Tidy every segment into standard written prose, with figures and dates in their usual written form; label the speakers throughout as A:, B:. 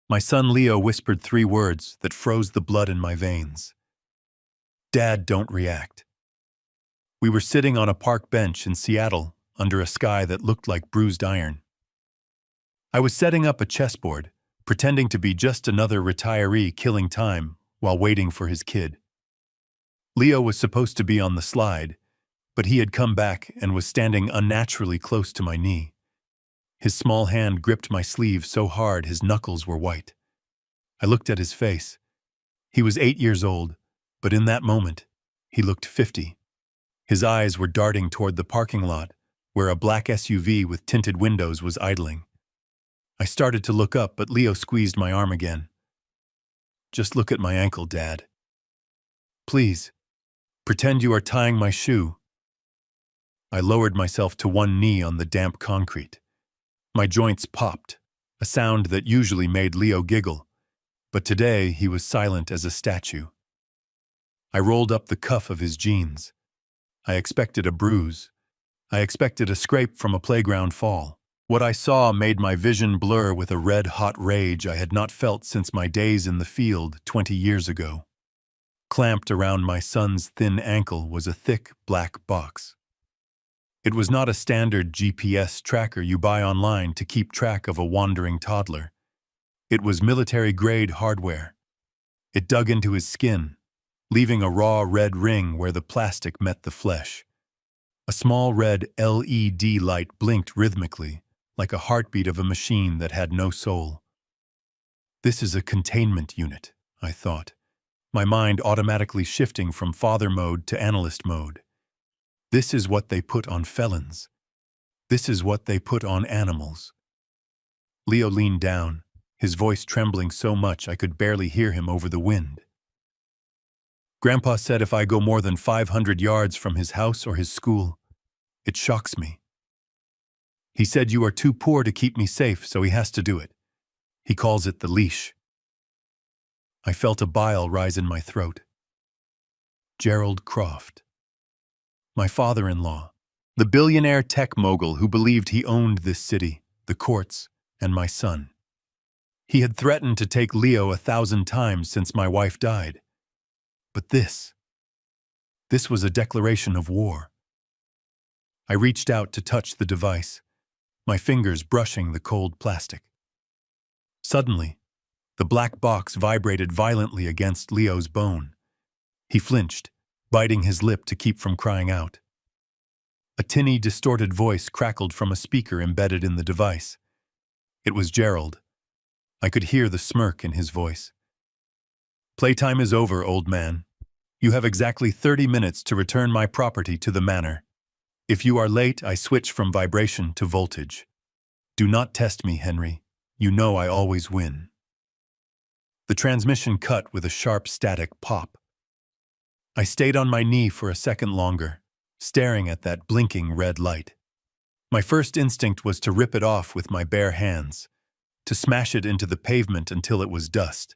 A: My son Leo whispered 3 words that froze the blood in my veins. Dad, don't react. We were sitting on a park bench in Seattle under a sky that looked like bruised iron. I was setting up a chessboard, pretending to be just another retiree killing time while waiting for his kid. Leo was supposed to be on the slide, but he had come back and was standing unnaturally close to my knee. His small hand gripped my sleeve so hard his knuckles were white. I looked at his face. He was 8 years old, but in that moment, he looked 50. His eyes were darting toward the parking lot, where a black SUV with tinted windows was idling. I started to look up, but Leo squeezed my arm again. Just look at my ankle, Dad. Please, pretend you are tying my shoe. I lowered myself to one knee on the damp concrete. My joints popped, a sound that usually made Leo giggle, but today he was silent as a statue. I rolled up the cuff of his jeans. I expected a bruise. I expected a scrape from a playground fall. What I saw made my vision blur with a red-hot rage I had not felt since my days in the field 20 years ago. Clamped around my son's thin ankle was a thick, black box. It was not a standard GPS tracker you buy online to keep track of a wandering toddler. It was military-grade hardware. It dug into his skin, leaving a raw red ring where the plastic met the flesh. A small red LED light blinked rhythmically, like a heartbeat of a machine that had no soul. This is a containment unit, I thought, my mind automatically shifting from father mode to analyst mode. This is what they put on felons. This is what they put on animals. Leo leaned down, his voice trembling so much I could barely hear him over the wind. Grandpa said if I go more than 500 yards from his house or his school, it shocks me. He said you are too poor to keep me safe, so he has to do it. He calls it the leash. I felt a bile rise in my throat. Gerald Croft. My father-in-law, the billionaire tech mogul who believed he owned this city, the courts, and my son. He had threatened to take Leo 1,000 times since my wife died. But this was a declaration of war. I reached out to touch the device, my fingers brushing the cold plastic. Suddenly, the black box vibrated violently against Leo's bone. He flinched, biting his lip to keep from crying out. A tinny, distorted voice crackled from a speaker embedded in the device. It was Gerald. I could hear the smirk in his voice. Playtime is over, old man. You have exactly 30 minutes to return my property to the manor. If you are late, I switch from vibration to voltage. Do not test me, Henry. You know I always win. The transmission cut with a sharp static pop. I stayed on my knee for a second longer, staring at that blinking red light. My first instinct was to rip it off with my bare hands, to smash it into the pavement until it was dust.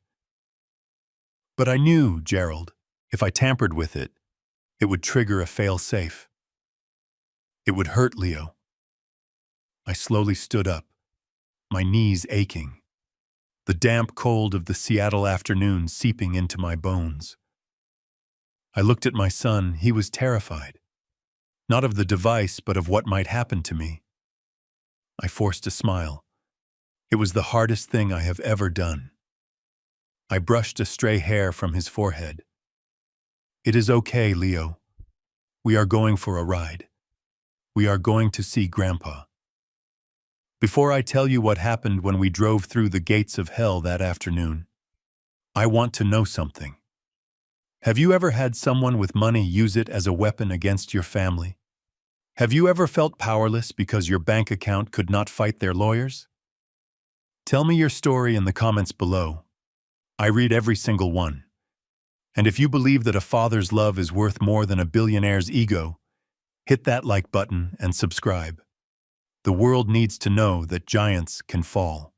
A: But I knew, Gerald, if I tampered with it, it would trigger a fail-safe. It would hurt Leo. I slowly stood up, my knees aching, the damp cold of the Seattle afternoon seeping into my bones. I looked at my son. He was terrified, not of the device, but of what might happen to me. I forced a smile. It was the hardest thing I have ever done. I brushed a stray hair from his forehead. It is okay, Leo. We are going for a ride. We are going to see Grandpa. Before I tell you what happened when we drove through the gates of hell that afternoon, I want to know something. Have you ever had someone with money use it as a weapon against your family? Have you ever felt powerless because your bank account could not fight their lawyers? Tell me your story in the comments below. I read every single one. And if you believe that a father's love is worth more than a billionaire's ego, hit that like button and subscribe. The world needs to know that giants can fall.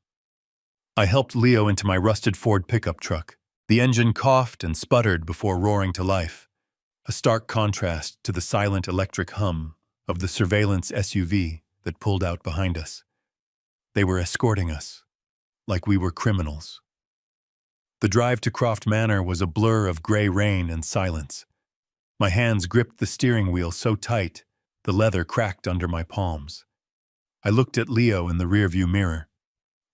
A: I helped Leo into my rusted Ford pickup truck. The engine coughed and sputtered before roaring to life, a stark contrast to the silent electric hum of the surveillance SUV that pulled out behind us. They were escorting us. like we were criminals. The drive to Croft Manor was a blur of gray rain and silence. My hands gripped the steering wheel so tight, the leather cracked under my palms. I looked at Leo in the rearview mirror.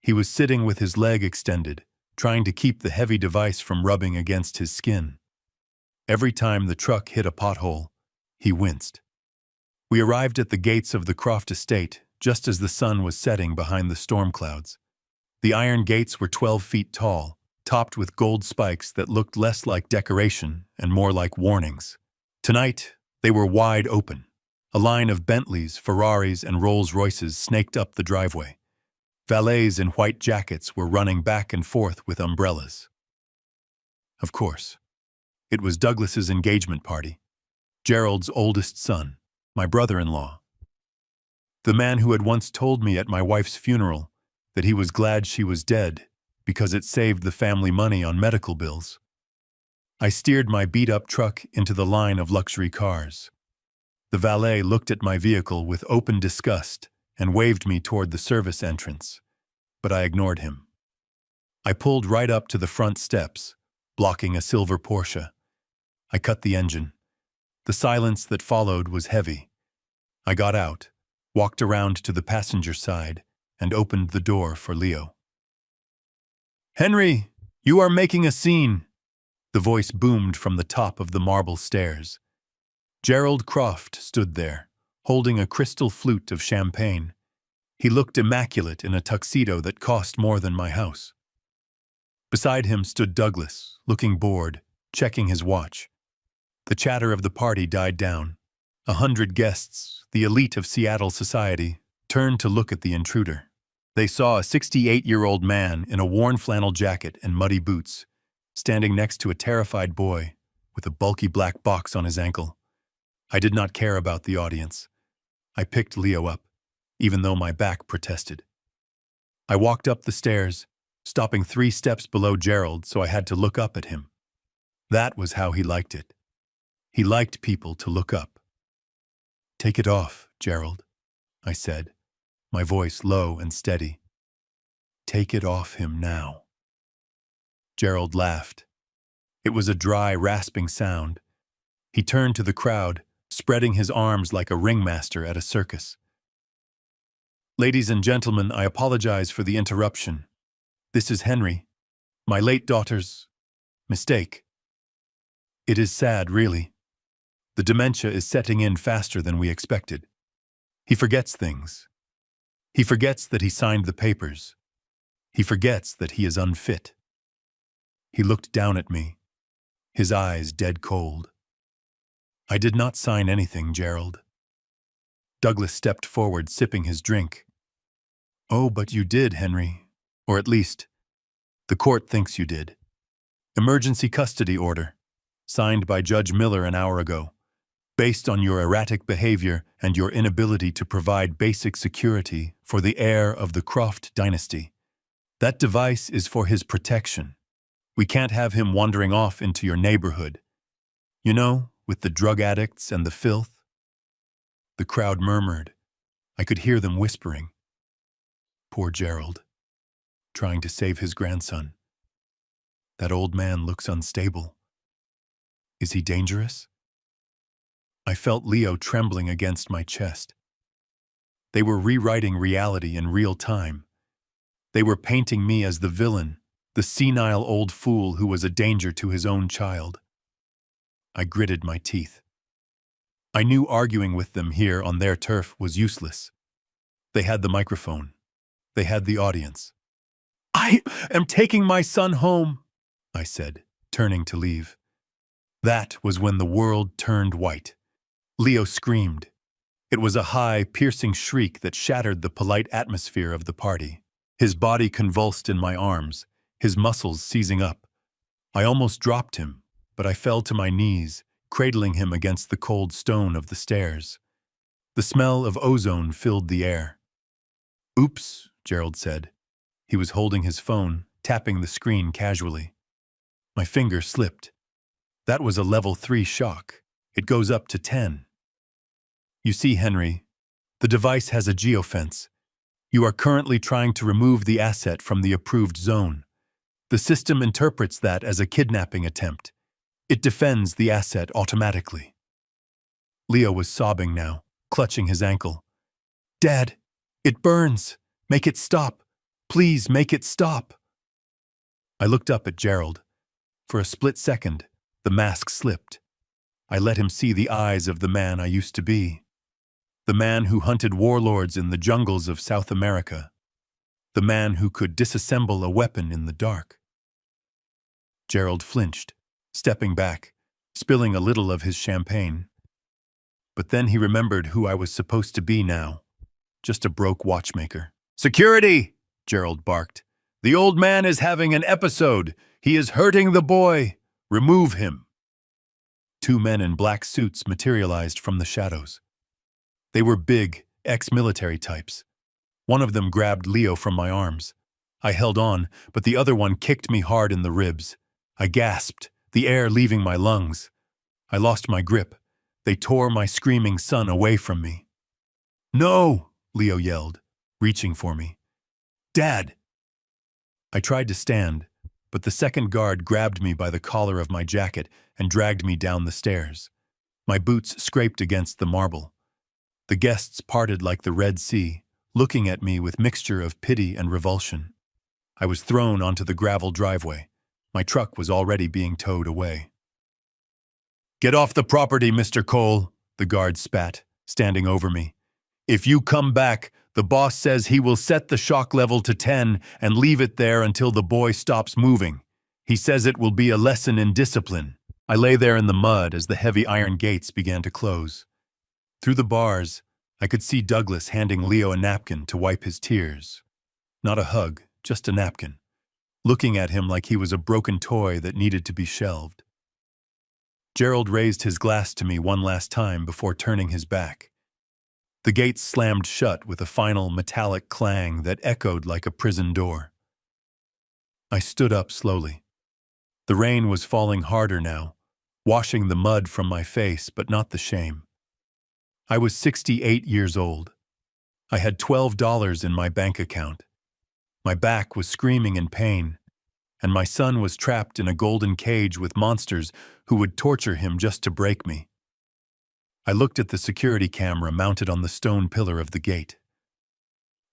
A: He was sitting with his leg extended, trying to keep the heavy device from rubbing against his skin. Every time the truck hit a pothole, he winced. We arrived at the gates of the Croft estate just as the sun was setting behind the storm clouds. The iron gates were 12 feet tall, topped with gold spikes that looked less like decoration and more like warnings. Tonight, they were wide open. A line of Bentleys, Ferraris, and Rolls-Royces snaked up the driveway. Valets in white jackets were running back and forth with umbrellas. Of course, it was Douglas's engagement party, Gerald's oldest son, my brother-in-law. The man who had once told me at my wife's funeral that he was glad she was dead because it saved the family money on medical bills. I steered my beat-up truck into the line of luxury cars. The valet looked at my vehicle with open disgust and waved me toward the service entrance, but I ignored him. I pulled right up to the front steps, blocking a silver Porsche. I cut the engine. The silence that followed was heavy. I got out, walked around to the passenger side, and opened the door for Leo. "Henry, you are making a scene!" The voice boomed from the top of the marble stairs. Gerald Croft stood there, holding a crystal flute of champagne. He looked immaculate in a tuxedo that cost more than my house. Beside him stood Douglas, looking bored, checking his watch. The chatter of the party died down. 100 guests, the elite of Seattle society, turned to look at the intruder. They saw a 68-year-old man in a worn flannel jacket and muddy boots, standing next to a terrified boy with a bulky black box on his ankle. I did not care about the audience. I picked Leo up, even though my back protested. I walked up the stairs, stopping 3 steps below Gerald, so I had to look up at him. That was how he liked it. He liked people to look up. "Take it off, Gerald," I said, my voice low and steady. "Take it off him now." Gerald laughed. It was a dry, rasping sound. He turned to the crowd, spreading his arms like a ringmaster at a circus. "Ladies and gentlemen, I apologize for the interruption. This is Henry, my late daughter's mistake. It is sad, really. The dementia is setting in faster than we expected. He forgets things. He forgets that he signed the papers. He forgets that he is unfit." He looked down at me, his eyes dead cold. "I did not sign anything, Gerald." Douglas stepped forward, sipping his drink. "Oh, but you did, Henry. Or at least, the court thinks you did. Emergency custody order, signed by Judge Miller an hour ago, based on your erratic behavior and your inability to provide basic security for the heir of the Croft dynasty. That device is for his protection. We can't have him wandering off into your neighborhood. You know, with the drug addicts and the filth." The crowd murmured. I could hear them whispering. "Poor Gerald, trying to save his grandson. That old man looks unstable. Is he dangerous?" I felt Leo trembling against my chest. They were rewriting reality in real time. They were painting me as the villain, the senile old fool who was a danger to his own child. I gritted my teeth. I knew arguing with them here on their turf was useless. They had the microphone. They had the audience. "I am taking my son home," I said, turning to leave. That was when the world turned white. Leo screamed. It was a high, piercing shriek that shattered the polite atmosphere of the party. His body convulsed in my arms, his muscles seizing up. I almost dropped him, but I fell to my knees, cradling him against the cold stone of the stairs. The smell of ozone filled the air. "Oops," Gerald said. He was holding his phone, tapping the screen casually. My finger slipped. That was a level 3 shock. It goes up to 10. "You see, Henry, the device has a geofence. You are currently trying to remove the asset from the approved zone. The system interprets that as a kidnapping attempt. It defends the asset automatically. Leo was sobbing now, clutching his ankle. Dad, it burns. Make it stop. Please make it stop. I looked up at Gerald. For a split second, the mask slipped. I let him see the eyes of the man I used to be. The man who hunted warlords in the jungles of South America. The man who could disassemble a weapon in the dark. Gerald flinched, stepping back, spilling a little of his champagne. But then he remembered who I was supposed to be now. Just a broke watchmaker. "Security!" Gerald barked. "The old man is having an episode. He is hurting the boy. Remove him." Two men in black suits materialized from the shadows. They were big, ex-military types. One of them grabbed Leo from my arms. I held on, but the other one kicked me hard in the ribs. I gasped, the air leaving my lungs. I lost my grip. They tore my screaming son away from me. "No!" Leo yelled, reaching for me. "Dad!" I tried to stand, but the second guard grabbed me by the collar of my jacket and dragged me down the stairs. My boots scraped against the marble. The guests parted like the Red Sea, looking at me with mixture of pity and revulsion. I was thrown onto the gravel driveway. My truck was already being towed away. "Get off the property, Mr. Cole," the guard spat, standing over me. "If you come back, the boss says he will set the shock level to 10 and leave it there until the boy stops moving. He says it will be a lesson in discipline." I lay there in the mud as the heavy iron gates began to close. Through the bars, I could see Douglas handing Leo a napkin to wipe his tears. Not a hug, just a napkin, looking at him like he was a broken toy that needed to be shelved. Gerald raised his glass to me one last time before turning his back. The gates slammed shut with a final metallic clang that echoed like a prison door. I stood up slowly. The rain was falling harder now, washing the mud from my face, but not the shame. I was 68 years old. I had $12 in my bank account. My back was screaming in pain, and my son was trapped in a golden cage with monsters who would torture him just to break me. I looked at the security camera mounted on the stone pillar of the gate.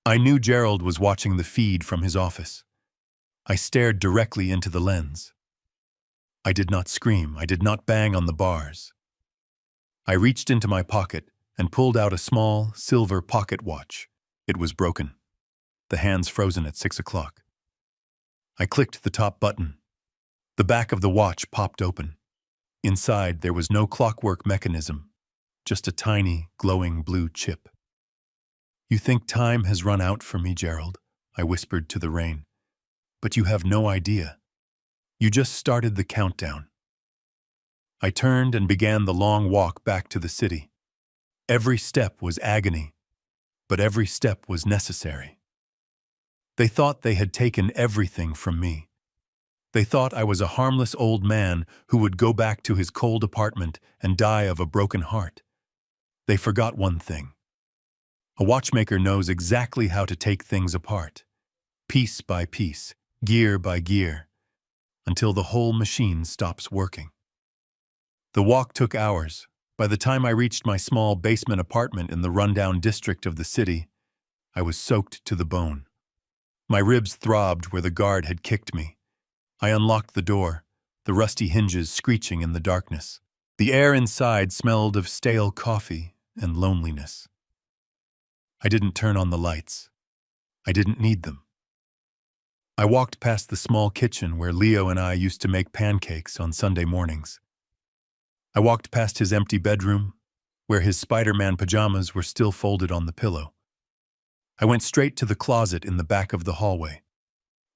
A: I knew Gerald was watching the feed from his office. I stared directly into the lens. I did not scream. I did not bang on the bars. I reached into my pocket and pulled out a small, silver pocket watch. It was broken, the hands frozen at 6 o'clock. I clicked the top button. The back of the watch popped open. Inside, there was no clockwork mechanism, just a tiny, glowing blue chip. "You think time has run out for me, Gerald," I whispered to the rain. "But you have no idea. You just started the countdown." I turned and began the long walk back to the city. Every step was agony, but every step was necessary. They thought they had taken everything from me. They thought I was a harmless old man who would go back to his cold apartment and die of a broken heart. They forgot one thing. A watchmaker knows exactly how to take things apart, piece by piece, gear by gear, until the whole machine stops working. The walk took hours. By the time I reached my small basement apartment in the rundown district of the city, I was soaked to the bone. My ribs throbbed where the guard had kicked me. I unlocked the door, the rusty hinges screeching in the darkness. The air inside smelled of stale coffee and loneliness. I didn't turn on the lights. I didn't need them. I walked past the small kitchen where Leo and I used to make pancakes on Sunday mornings. I walked past his empty bedroom, where his Spider-Man pajamas were still folded on the pillow. I went straight to the closet in the back of the hallway.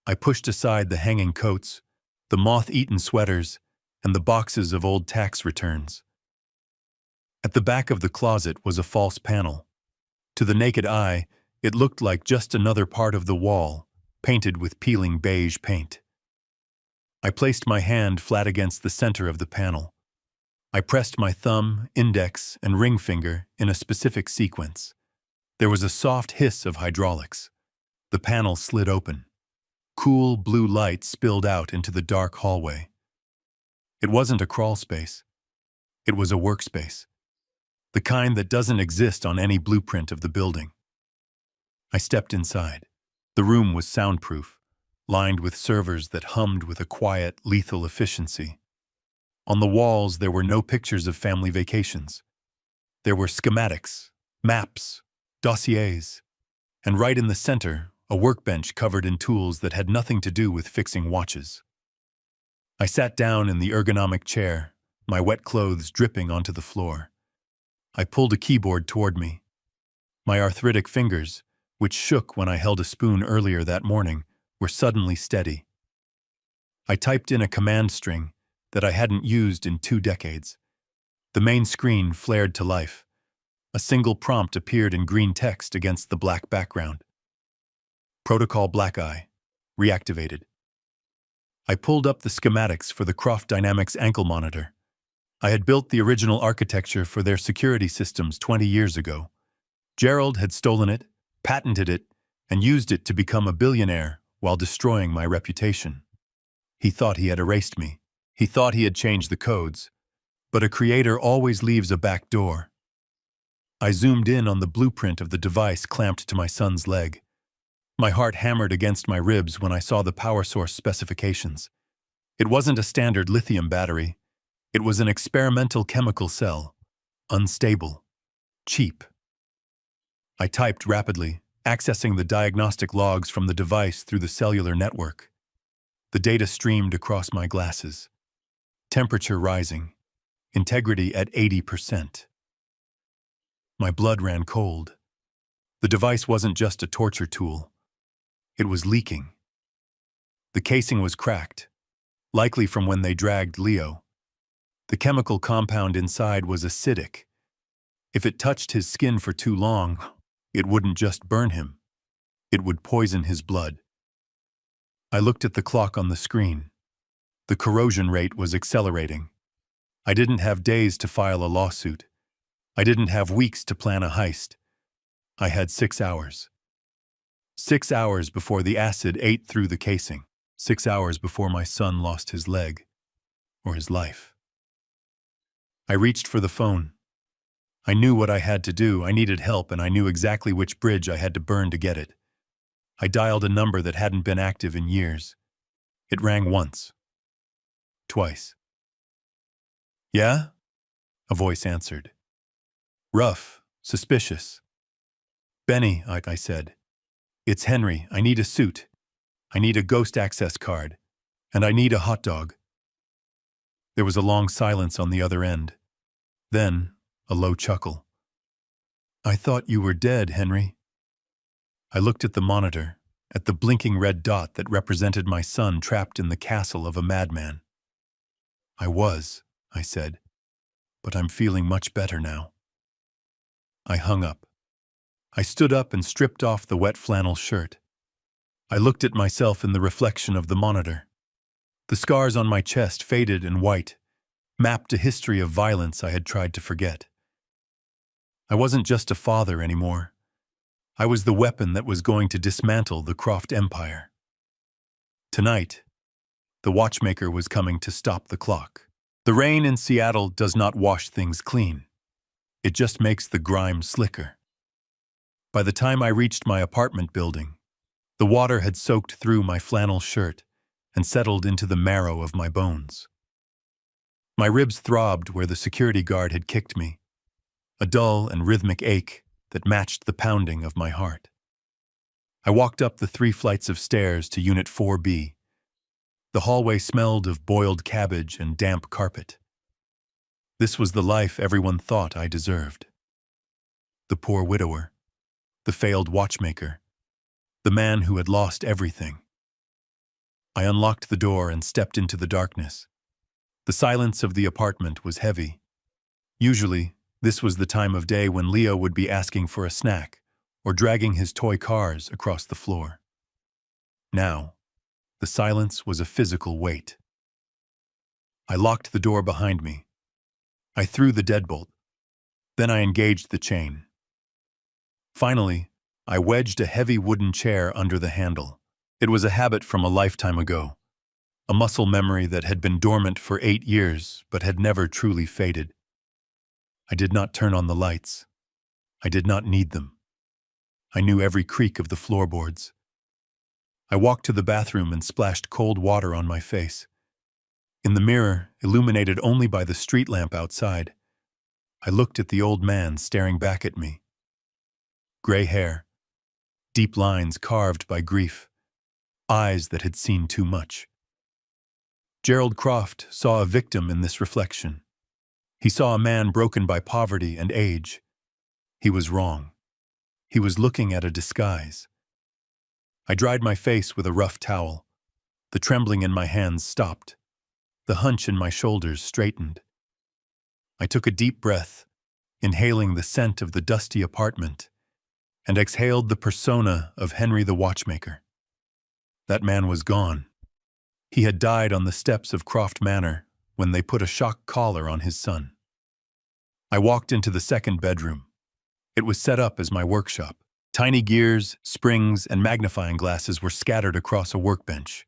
A: I pushed aside the hanging coats, the moth-eaten sweaters, and the boxes of old tax returns. At the back of the closet was a false panel. To the naked eye, it looked like just another part of the wall, painted with peeling beige paint. I placed my hand flat against the center of the panel. I pressed my thumb, index, and ring finger in a specific sequence. There was a soft hiss of hydraulics. The panel slid open. Cool blue light spilled out into the dark hallway. It wasn't a crawl space. It was a workspace. The kind that doesn't exist on any blueprint of the building. I stepped inside. The room was soundproof, lined with servers that hummed with a quiet, lethal efficiency. On the walls, there were no pictures of family vacations. There were schematics, maps, dossiers, and right in the center, a workbench covered in tools that had nothing to do with fixing watches. I sat down in the ergonomic chair, my wet clothes dripping onto the floor. I pulled a keyboard toward me. My arthritic fingers, which shook when I held a spoon earlier that morning, were suddenly steady. I typed in a command string that I hadn't used in 2 decades. The main screen flared to life. A single prompt appeared in green text against the black background. Protocol Black Eye, reactivated. I pulled up the schematics for the Croft Dynamics ankle monitor. I had built the original architecture for their security systems 20 years ago. Gerald had stolen it, patented it, and used it to become a billionaire while destroying my reputation. He thought he had erased me. He thought he had changed the codes. But a creator always leaves a back door. I zoomed in on the blueprint of the device clamped to my son's leg. My heart hammered against my ribs when I saw the power source specifications. It wasn't a standard lithium battery. It was an experimental chemical cell. Unstable. Cheap. I typed rapidly, accessing the diagnostic logs from the device through the cellular network. The data streamed across my glasses. Temperature rising. Integrity at 80%. My blood ran cold. The device wasn't just a torture tool. It was leaking. The casing was cracked, likely from when they dragged Leo. The chemical compound inside was acidic. If it touched his skin for too long, it wouldn't just burn him. It would poison his blood. I looked at the clock on the screen. The corrosion rate was accelerating. I didn't have days to file a lawsuit. I didn't have weeks to plan a heist. I had 6 hours. 6 hours before the acid ate through the casing. 6 hours before my son lost his leg, or his life. I reached for the phone. I knew what I had to do. I needed help, and I knew exactly which bridge I had to burn to get it. I dialed a number that hadn't been active in years. It rang once. Twice. Yeah? A voice answered. Rough, suspicious. Benny, I said. It's Henry. I need a suit. I need a ghost access card. And I need a hot dog. There was a long silence on the other end. Then, a low chuckle. I thought you were dead, Henry. I looked at the monitor, at the blinking red dot that represented my son trapped in the castle of a madman. I was, I said, but I'm feeling much better now. I hung up. I stood up and stripped off the wet flannel shirt. I looked at myself in the reflection of the monitor. The scars on my chest, faded and white, mapped a history of violence I had tried to forget. I wasn't just a father anymore. I was the weapon that was going to dismantle the Croft Empire. Tonight, the watchmaker was coming to stop the clock. The rain in Seattle does not wash things clean. It just makes the grime slicker. By the time I reached my apartment building, the water had soaked through my flannel shirt and settled into the marrow of my bones. My ribs throbbed where the security guard had kicked me, a dull and rhythmic ache that matched the pounding of my heart. I walked up the 3 flights of stairs to Unit 4B. The hallway smelled of boiled cabbage and damp carpet. This was the life everyone thought I deserved. The poor widower, the failed watchmaker, the man who had lost everything. I unlocked the door and stepped into the darkness. The silence of the apartment was heavy. Usually, this was the time of day when Leo would be asking for a snack or dragging his toy cars across the floor. Now, the silence was a physical weight. I locked the door behind me. I threw the deadbolt. Then I engaged the chain. Finally, I wedged a heavy wooden chair under the handle. It was a habit from a lifetime ago, a muscle memory that had been dormant for 8 years but had never truly faded. I did not turn on the lights. I did not need them. I knew every creak of the floorboards. I walked to the bathroom and splashed cold water on my face. In the mirror, illuminated only by the street lamp outside, I looked at the old man staring back at me. Gray hair, deep lines carved by grief, eyes that had seen too much. Gerald Croft saw a victim in this reflection. He saw a man broken by poverty and age. He was wrong. He was looking at a disguise. I dried my face with a rough towel. The trembling in my hands stopped. The hunch in my shoulders straightened. I took a deep breath, inhaling the scent of the dusty apartment, and exhaled the persona of Henry the watchmaker. That man was gone. He had died on the steps of Croft Manor when they put a shock collar on his son. I walked into the second bedroom. It was set up as my workshop. Tiny gears, springs, and magnifying glasses were scattered across a workbench.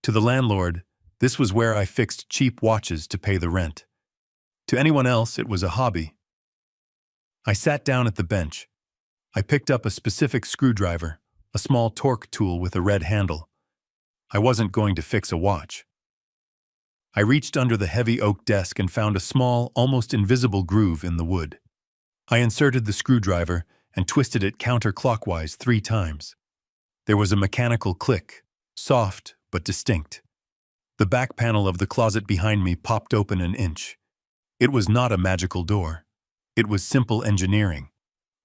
A: To the landlord, this was where I fixed cheap watches to pay the rent. To anyone else, it was a hobby. I sat down at the bench. I picked up a specific screwdriver, a small torque tool with a red handle. I wasn't going to fix a watch. I reached under the heavy oak desk and found a small, almost invisible groove in the wood. I inserted the screwdriver and twisted it counterclockwise 3 times. There was a mechanical click, soft but distinct. The back panel of the closet behind me popped open an inch. It was not a magical door. It was simple engineering.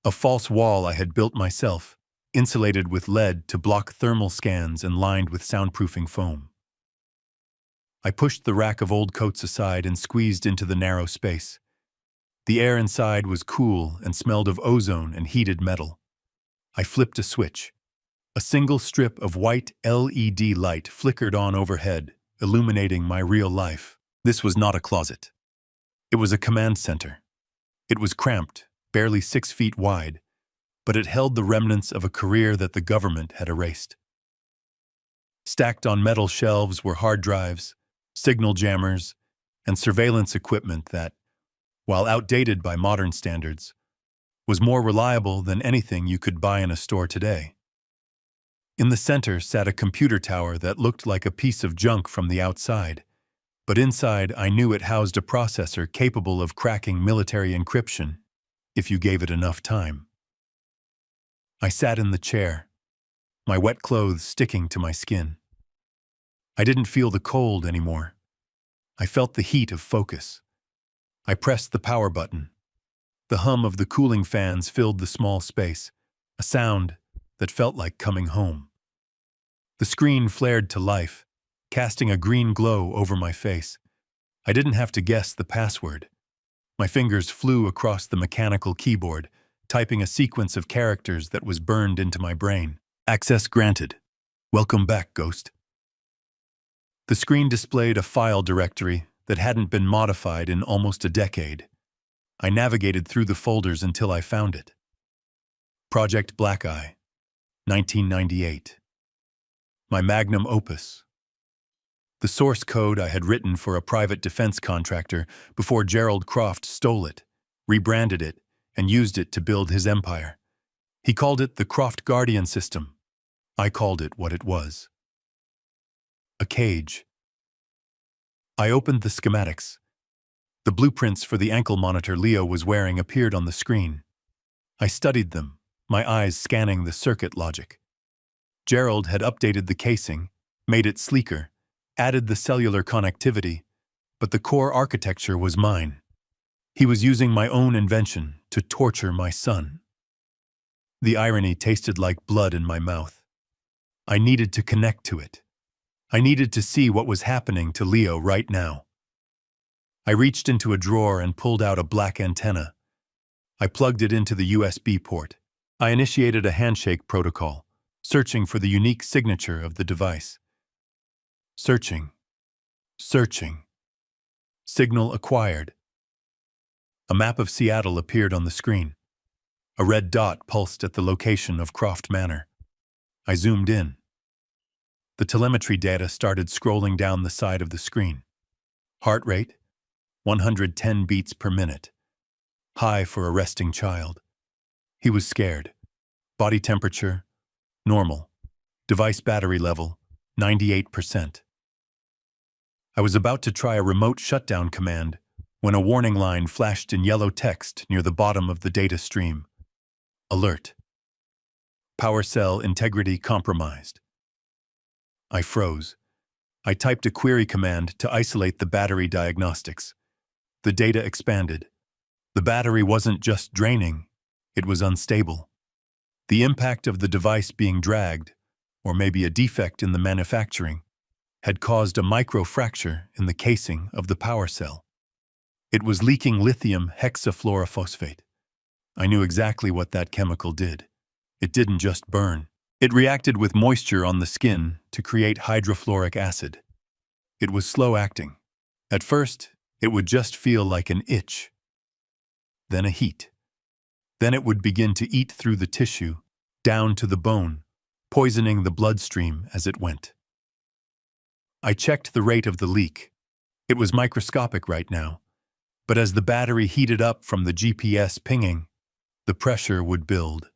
A: A false wall I had built myself, insulated with lead to block thermal scans and lined with soundproofing foam. I pushed the rack of old coats aside and squeezed into the narrow space. The air inside was cool and smelled of ozone and heated metal. I flipped a switch. A single strip of white LED light flickered on overhead, illuminating my real life. This was not a closet. It was a command center. It was cramped, barely 6 feet wide, but it held the remnants of a career that the government had erased. Stacked on metal shelves were hard drives, signal jammers, and surveillance equipment that, while outdated by modern standards, was more reliable than anything you could buy in a store today. In the center sat a computer tower that looked like a piece of junk from the outside, but inside I knew it housed a processor capable of cracking military encryption if you gave it enough time. I sat in the chair, my wet clothes sticking to my skin. I didn't feel the cold anymore. I felt the heat of focus. I pressed the power button. The hum of the cooling fans filled the small space, a sound that felt like coming home. The screen flared to life, casting a green glow over my face. I didn't have to guess the password. My fingers flew across the mechanical keyboard, typing a sequence of characters that was burned into my brain. Access granted. Welcome back, Ghost. The screen displayed a file directory that hadn't been modified in almost a decade. I navigated through the folders until I found it. Project Black Eye, 1998. My magnum opus. The source code I had written for a private defense contractor before Gerald Croft stole it, rebranded it, and used it to build his empire. He called it the Croft Guardian System. I called it what it was. A cage. I opened the schematics. The blueprints for the ankle monitor Leo was wearing appeared on the screen. I studied them, my eyes scanning the circuit logic. Gerald had updated the casing, made it sleeker, added the cellular connectivity, but the core architecture was mine. He was using my own invention to torture my son. The irony tasted like blood in my mouth. I needed to connect to it. I needed to see what was happening to Leo right now. I reached into a drawer and pulled out a black antenna. I plugged it into the USB port. I initiated a handshake protocol, searching for the unique signature of the device. Searching. Searching. Signal acquired. A map of Seattle appeared on the screen. A red dot pulsed at the location of Croft Manor. I zoomed in. The telemetry data started scrolling down the side of the screen. Heart rate, 110 beats per minute. High for a resting child. He was scared. Body temperature, normal. Device battery level, 98%. I was about to try a remote shutdown command when a warning line flashed in yellow text near the bottom of the data stream. Alert. Power cell integrity compromised. I froze. I typed a query command to isolate the battery diagnostics. The data expanded. The battery wasn't just draining, it was unstable. The impact of the device being dragged, or maybe a defect in the manufacturing, had caused a microfracture in the casing of the power cell. It was leaking lithium hexafluorophosphate. I knew exactly what that chemical did. It didn't just burn. It reacted with moisture on the skin to create hydrofluoric acid. It was slow-acting. At first, it would just feel like an itch. Then a heat. Then it would begin to eat through the tissue, down to the bone, poisoning the bloodstream as it went. I checked the rate of the leak. It was microscopic right now, but as the battery heated up from the GPS pinging, the pressure would build.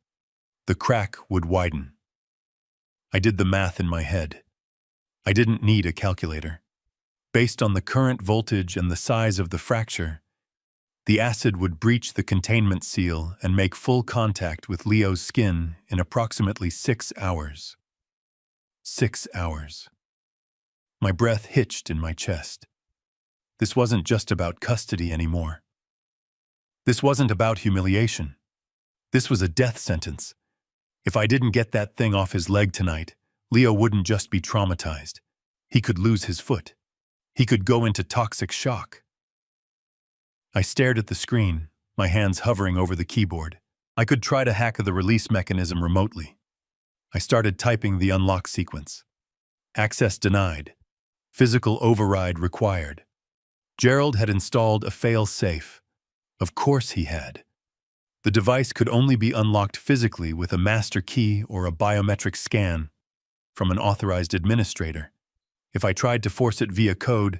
A: The crack would widen. I did the math in my head. I didn't need a calculator. Based on the current voltage and the size of the fracture, the acid would breach the containment seal and make full contact with Leo's skin in approximately 6 hours. 6 hours. My breath hitched in my chest. This wasn't just about custody anymore. This wasn't about humiliation. This was a death sentence. If I didn't get that thing off his leg tonight, Leo wouldn't just be traumatized. He could lose his foot. He could go into toxic shock. I stared at the screen, my hands hovering over the keyboard. I could try to hack the release mechanism remotely. I started typing the unlock sequence. Access denied. Physical override required. Gerald had installed a fail-safe. Of course he had. The device could only be unlocked physically with a master key or a biometric scan from an authorized administrator. If I tried to force it via code,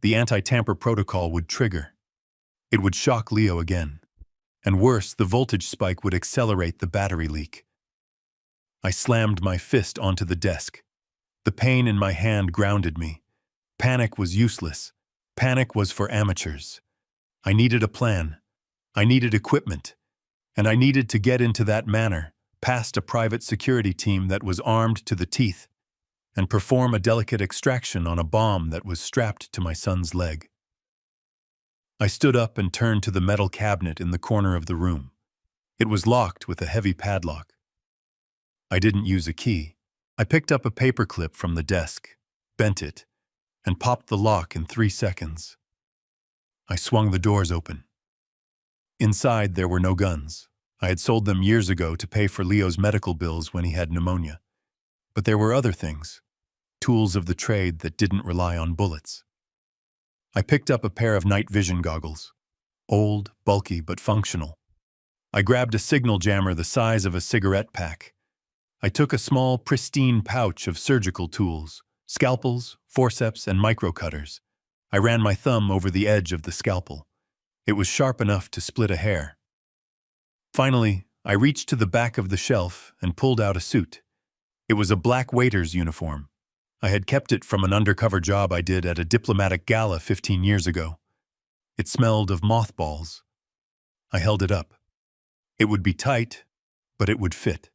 A: the anti-tamper protocol would trigger. It would shock Leo again. And worse, the voltage spike would accelerate the battery leak. I slammed my fist onto the desk. The pain in my hand grounded me. Panic was useless. Panic was for amateurs. I needed a plan. I needed equipment. And I needed to get into that manor, past a private security team that was armed to the teeth, and perform a delicate extraction on a bomb that was strapped to my son's leg. I stood up and turned to the metal cabinet in the corner of the room. It was locked with a heavy padlock. I didn't use a key. I picked up a paperclip from the desk, bent it, and popped the lock in 3 seconds. I swung the doors open. Inside, there were no guns. I had sold them years ago to pay for Leo's medical bills when he had pneumonia. But there were other things, tools of the trade that didn't rely on bullets. I picked up a pair of night vision goggles, old, bulky, but functional. I grabbed a signal jammer the size of a cigarette pack. I took a small, pristine pouch of surgical tools, scalpels, forceps, and microcutters. I ran my thumb over the edge of the scalpel. It was sharp enough to split a hair. Finally, I reached to the back of the shelf and pulled out a suit. It was a black waiter's uniform. I had kept it from an undercover job I did at a diplomatic gala 15 years ago. It smelled of mothballs. I held it up. It would be tight, but it would fit.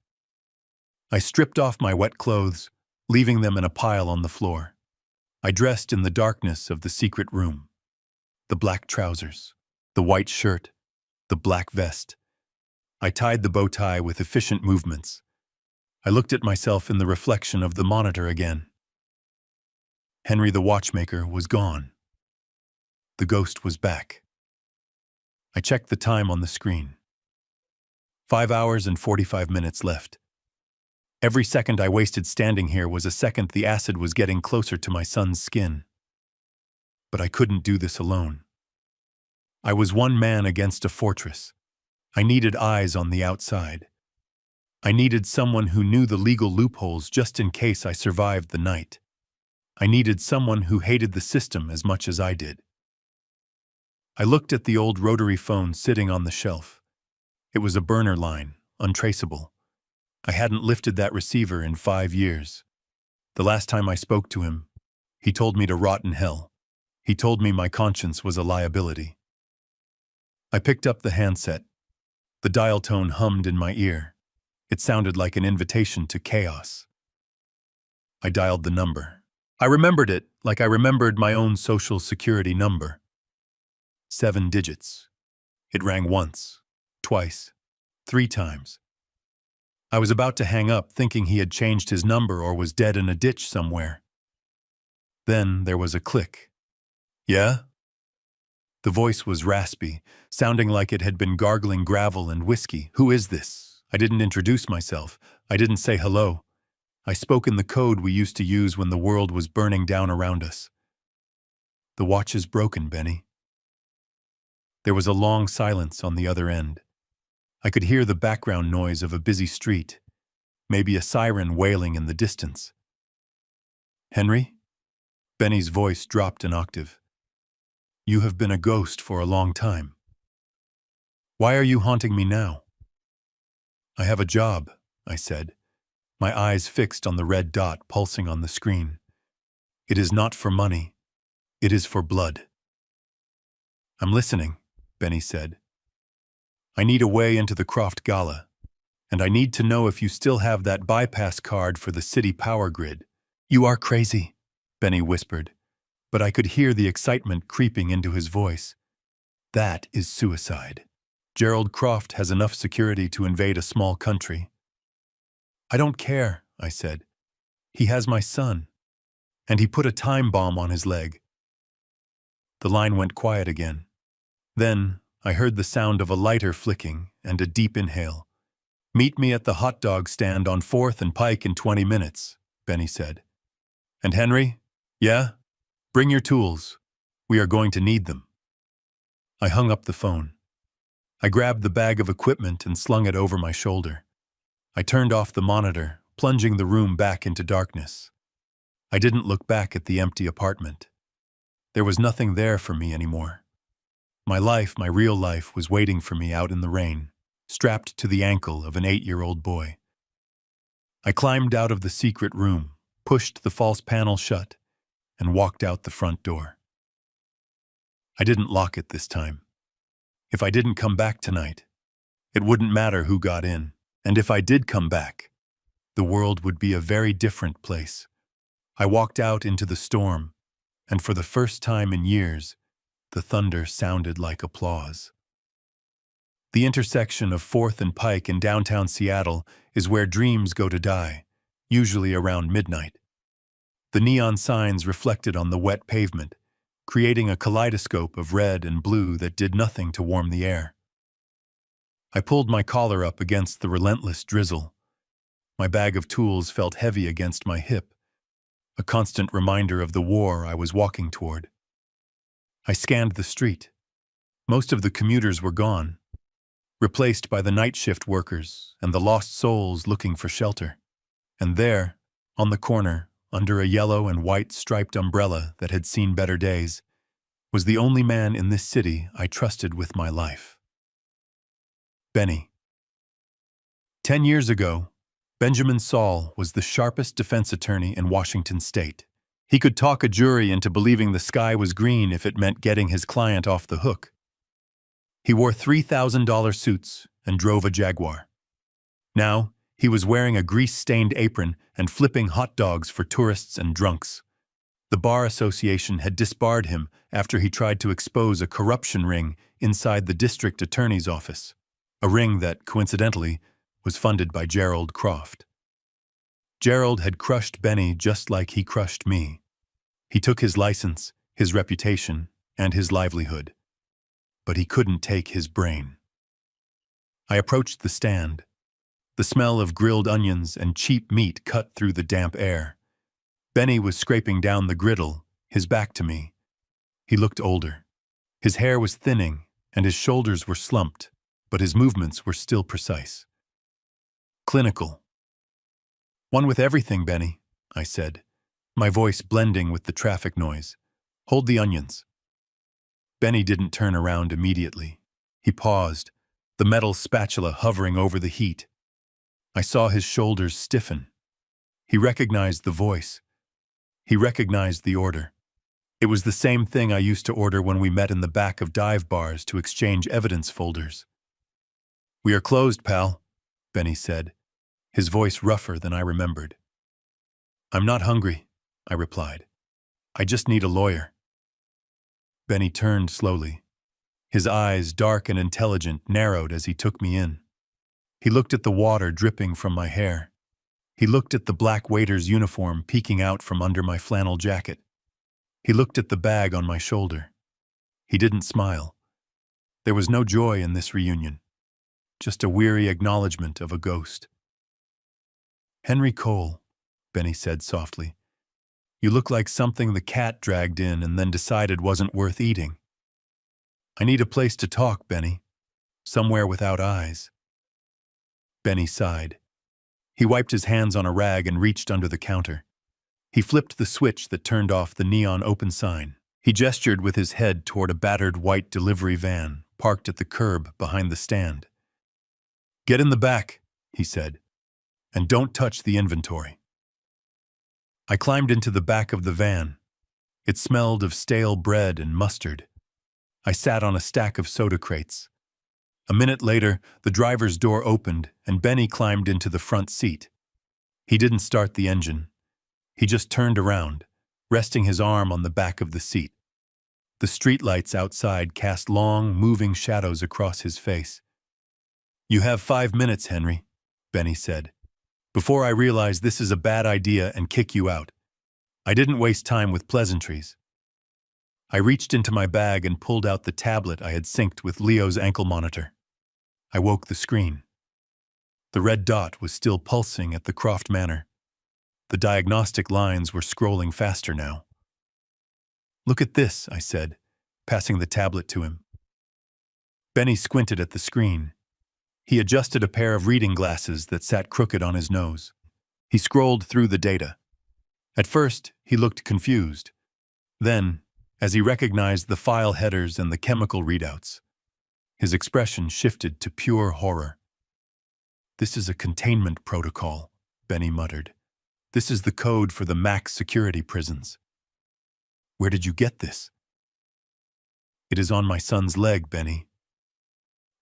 A: I stripped off my wet clothes, leaving them in a pile on the floor. I dressed in the darkness of the secret room. The black trousers, the white shirt, the black vest. I tied the bow tie with efficient movements. I looked at myself in the reflection of the monitor again. Henry the watchmaker was gone. The ghost was back. I checked the time on the screen. 5 hours and 45 minutes left. Every second I wasted standing here was a second the acid was getting closer to my son's skin. But I couldn't do this alone. I was one man against a fortress. I needed eyes on the outside. I needed someone who knew the legal loopholes just in case I survived the night. I needed someone who hated the system as much as I did. I looked at the old rotary phone sitting on the shelf. It was a burner line, untraceable. I hadn't lifted that receiver in 5 years. The last time I spoke to him, he told me to rot in hell. He told me my conscience was a liability. I picked up the handset. The dial tone hummed in my ear. It sounded like an invitation to chaos. I dialed the number. I remembered it like I remembered my own Social Security number. 7 digits. It rang once, twice, 3 times. I was about to hang up thinking he had changed his number or was dead in a ditch somewhere. Then there was a click. Yeah? The voice was raspy, sounding like it had been gargling gravel and whiskey. Who is this? I didn't introduce myself. I didn't say hello. I spoke in the code we used to use when the world was burning down around us. The watch is broken, Benny. There was a long silence on the other end. I could hear the background noise of a busy street, maybe a siren wailing in the distance. Henry? Benny's voice dropped an octave. You have been a ghost for a long time. Why are you haunting me now? I have a job, I said, my eyes fixed on the red dot pulsing on the screen. It is not for money. It is for blood. I'm listening, Benny said. I need a way into the Croft Gala, and I need to know if you still have that bypass card for the city power grid. You are crazy, Benny whispered, but I could hear the excitement creeping into his voice. That is suicide. Gerald Croft has enough security to invade a small country. I don't care, I said. He has my son, and he put a time bomb on his leg. The line went quiet again. Then I heard the sound of a lighter flicking and a deep inhale. Meet me at the hot dog stand on 4th and Pike in 20 minutes, Benny said. And Henry? Yeah? Bring your tools. We are going to need them. I hung up the phone. I grabbed the bag of equipment and slung it over my shoulder. I turned off the monitor, plunging the room back into darkness. I didn't look back at the empty apartment. There was nothing there for me anymore. My life, my real life, was waiting for me out in the rain, strapped to the ankle of an 8-year-old boy. I climbed out of the secret room, pushed the false panel shut, and walked out the front door. I didn't lock it this time. If I didn't come back tonight, it wouldn't matter who got in, and if I did come back, the world would be a very different place. I walked out into the storm, and for the first time in years, the thunder sounded like applause. The intersection of 4th and Pike in downtown Seattle is where dreams go to die, usually around midnight. The neon signs reflected on the wet pavement, creating a kaleidoscope of red and blue that did nothing to warm the air. I pulled my collar up against the relentless drizzle. My bag of tools felt heavy against my hip, a constant reminder of the war I was walking toward. I scanned the street. Most of the commuters were gone, replaced by the night shift workers and the lost souls looking for shelter. And there, on the corner, under a yellow and white striped umbrella that had seen better days, was the only man in this city I trusted with my life. Benny. 10 years ago, Benjamin Saul was the sharpest defense attorney in Washington state. He could talk a jury into believing the sky was green if it meant getting his client off the hook. He wore $3,000 suits and drove a Jaguar. Now, he was wearing a grease-stained apron and flipping hot dogs for tourists and drunks. The Bar Association had disbarred him after he tried to expose a corruption ring inside the district attorney's office, a ring that, coincidentally, was funded by Gerald Croft. Gerald had crushed Benny just like he crushed me. He took his license, his reputation, and his livelihood. But he couldn't take his brain. I approached the stand. The smell of grilled onions and cheap meat cut through the damp air. Benny was scraping down the griddle, his back to me. He looked older. His hair was thinning, and his shoulders were slumped. but his movements were still precise. Clinical. One with everything, Benny, I said, my voice blending with the traffic noise. Hold the onions. Benny didn't turn around immediately. He paused, the metal spatula hovering over the heat. I saw his shoulders stiffen. He recognized the voice. He recognized the order. It was the same thing I used to order when we met in the back of dive bars to exchange evidence folders. "We are closed, pal," Benny said, his voice rougher than I remembered. "I'm not hungry," I replied. "I just need a lawyer." Benny turned slowly. His eyes, dark and intelligent, narrowed as he took me in. He looked at the water dripping from my hair. He looked at the black waiter's uniform peeking out from under my flannel jacket. He looked at the bag on my shoulder. He didn't smile. There was no joy in this reunion, just a weary acknowledgement of a ghost. "Henry Cole," Benny said softly, "you look like something the cat dragged in and then decided wasn't worth eating. I need a place to talk, Benny. Somewhere without eyes." Benny sighed. He wiped his hands on a rag and reached under the counter. He flipped the switch that turned off the neon open sign. He gestured with his head toward a battered white delivery van parked at the curb behind the stand. "Get in the back," he said, "and don't touch the inventory." I climbed into the back of the van. It smelled of stale bread and mustard. I sat on a stack of soda crates. A minute later, the driver's door opened and Benny climbed into the front seat. He didn't start the engine. He just turned around, resting his arm on the back of the seat. The streetlights outside cast long, moving shadows across his face. "You have 5 minutes, Henry," Benny said, "before I realize this is a bad idea and kick you out." I didn't waste time with pleasantries. I reached into my bag and pulled out the tablet I had synced with Leo's ankle monitor. I woke the screen. The red dot was still pulsing at the Croft Manor. The diagnostic lines were scrolling faster now. "Look at this," I said, passing the tablet to him. Benny squinted at the screen. He adjusted a pair of reading glasses that sat crooked on his nose. He scrolled through the data. At first, he looked confused. Then, as he recognized the file headers and the chemical readouts, his expression shifted to pure horror. "This is a containment protocol," Benny muttered. "This is the code for the max security prisons." "Where did you get this?" "It is on my son's leg, Benny."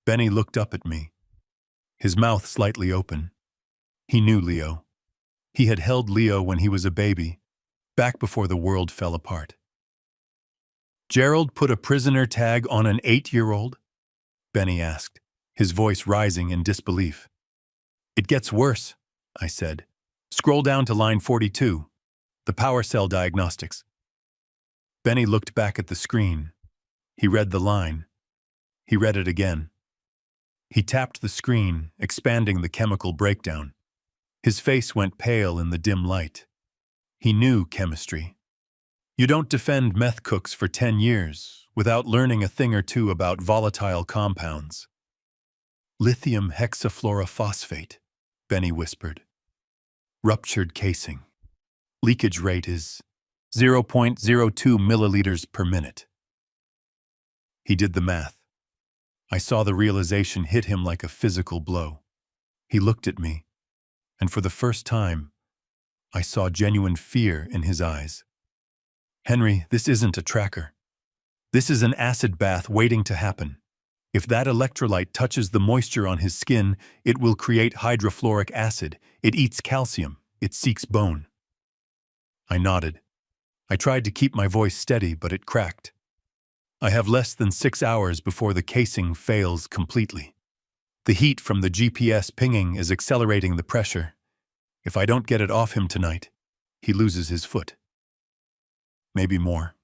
A: Benny looked up at me, his mouth slightly open. He knew Leo. He had held Leo when he was a baby, back before the world fell apart. "Gerald put a prisoner tag on an 8-year-old? Benny asked, his voice rising in disbelief. "It gets worse," I said. "Scroll down to line 42, the power cell diagnostics." Benny looked back at the screen. He read the line. He read it again. He tapped the screen, expanding the chemical breakdown. His face went pale in the dim light. He knew chemistry. You don't defend meth cooks for 10 years without learning a thing or two about volatile compounds. "Lithium hexafluorophosphate," Benny whispered. "Ruptured casing. Leakage rate is 0.02 milliliters per minute." He did the math. I saw the realization hit him like a physical blow. He looked at me, and for the first time, I saw genuine fear in his eyes. "Henry, this isn't a tracker. This is an acid bath waiting to happen. If that electrolyte touches the moisture on his skin, it will create hydrofluoric acid. It eats calcium. It seeks bone." I nodded. I tried to keep my voice steady, but it cracked. "I have less than 6 hours before the casing fails completely. The heat from the GPS pinging is accelerating the pressure. If I don't get it off him tonight, he loses his foot. Maybe more."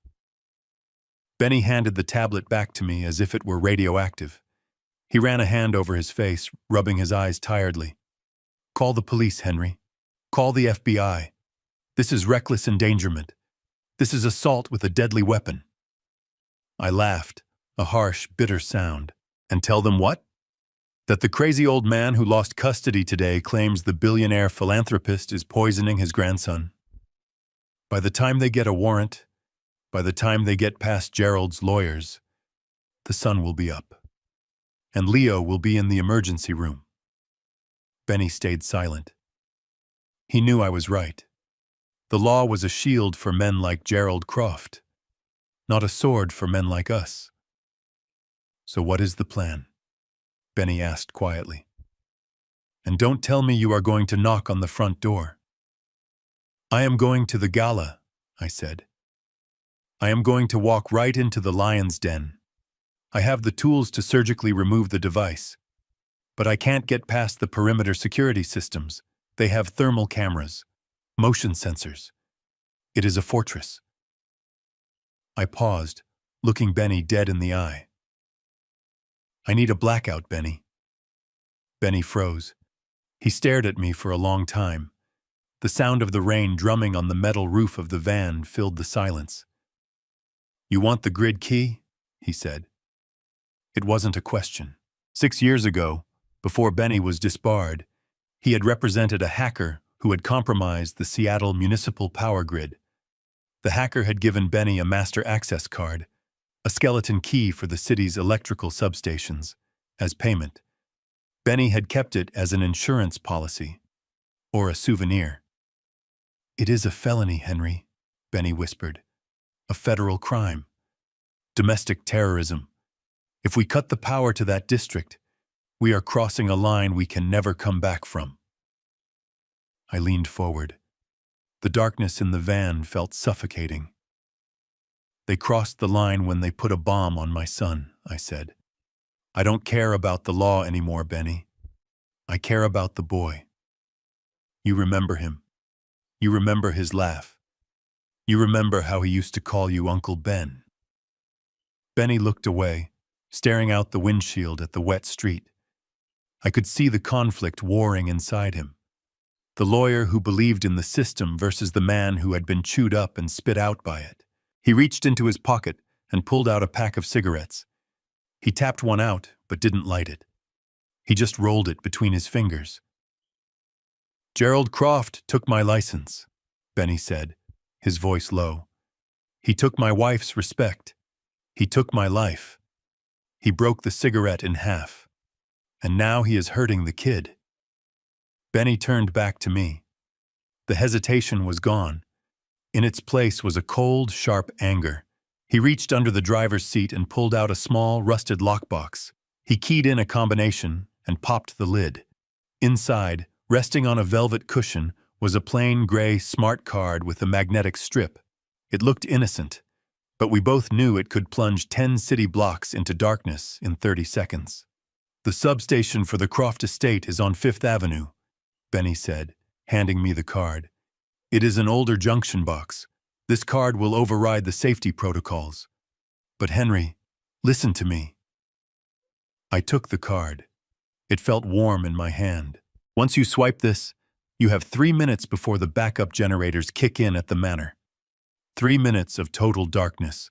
A: Benny handed the tablet back to me as if it were radioactive. He ran a hand over his face, rubbing his eyes tiredly. "Call the police, Henry. Call the FBI. This is reckless endangerment. This is assault with a deadly weapon." I laughed, a harsh, bitter sound. "And tell them what?" That the crazy old man who lost custody today claims the billionaire philanthropist is poisoning his grandson. By the time they get a warrant, by the time they get past Gerald's lawyers, the sun will be up. And Leo will be in the emergency room. Benny stayed silent. He knew I was right. The law was a shield for men like Gerald Croft, not a sword for men like us. So what is the plan? Benny asked quietly. And don't tell me you are going to knock on the front door. I am going to the gala, I said. I am going to walk right into the lion's den. I have the tools to surgically remove the device. But I can't get past the perimeter security systems. They have thermal cameras, motion sensors. It is a fortress. I paused, looking Benny dead in the eye. I need a blackout, Benny. Benny froze. He stared at me for a long time. The sound of the rain drumming on the metal roof of the van filled the silence. You want the grid key? He said. It wasn't a question. 6 years ago, before Benny was disbarred, he had represented a hacker who had compromised the Seattle municipal power grid. The hacker had given Benny a master access card, a skeleton key for the city's electrical substations, as payment. Benny had kept it as an insurance policy, or a souvenir. It is a felony, Henry, Benny whispered. A federal crime. Domestic terrorism. If we cut the power to that district, we are crossing a line we can never come back from. I leaned forward. The darkness in the van felt suffocating. They crossed the line when they put a bomb on my son, I said. I don't care about the law anymore, Benny. I care about the boy. You remember him. You remember his laugh. You remember how he used to call you Uncle Ben. Benny looked away, staring out the windshield at the wet street. I could see the conflict warring inside him. The lawyer who believed in the system versus the man who had been chewed up and spit out by it. He reached into his pocket and pulled out a pack of cigarettes. He tapped one out, but didn't light it. He just rolled it between his fingers. Gerald Croft took my license, Benny said, his voice low. He took my wife's respect. He took my life. He broke the cigarette in half. And now he is hurting the kid. Benny turned back to me. The hesitation was gone. In its place was a cold, sharp anger. He reached under the driver's seat and pulled out a small, rusted lockbox. He keyed in a combination and popped the lid. Inside, resting on a velvet cushion, was a plain gray smart card with a magnetic strip. It looked innocent, but we both knew it could plunge 10 city blocks into darkness in 30 seconds. The substation for the Croft estate is on 5th Avenue, Benny said, handing me the card. It is an older junction box. This card will override the safety protocols. But Henry, listen to me. I took the card. It felt warm in my hand. Once you swipe this, you have 3 minutes before the backup generators kick in at the manor. 3 minutes of total darkness.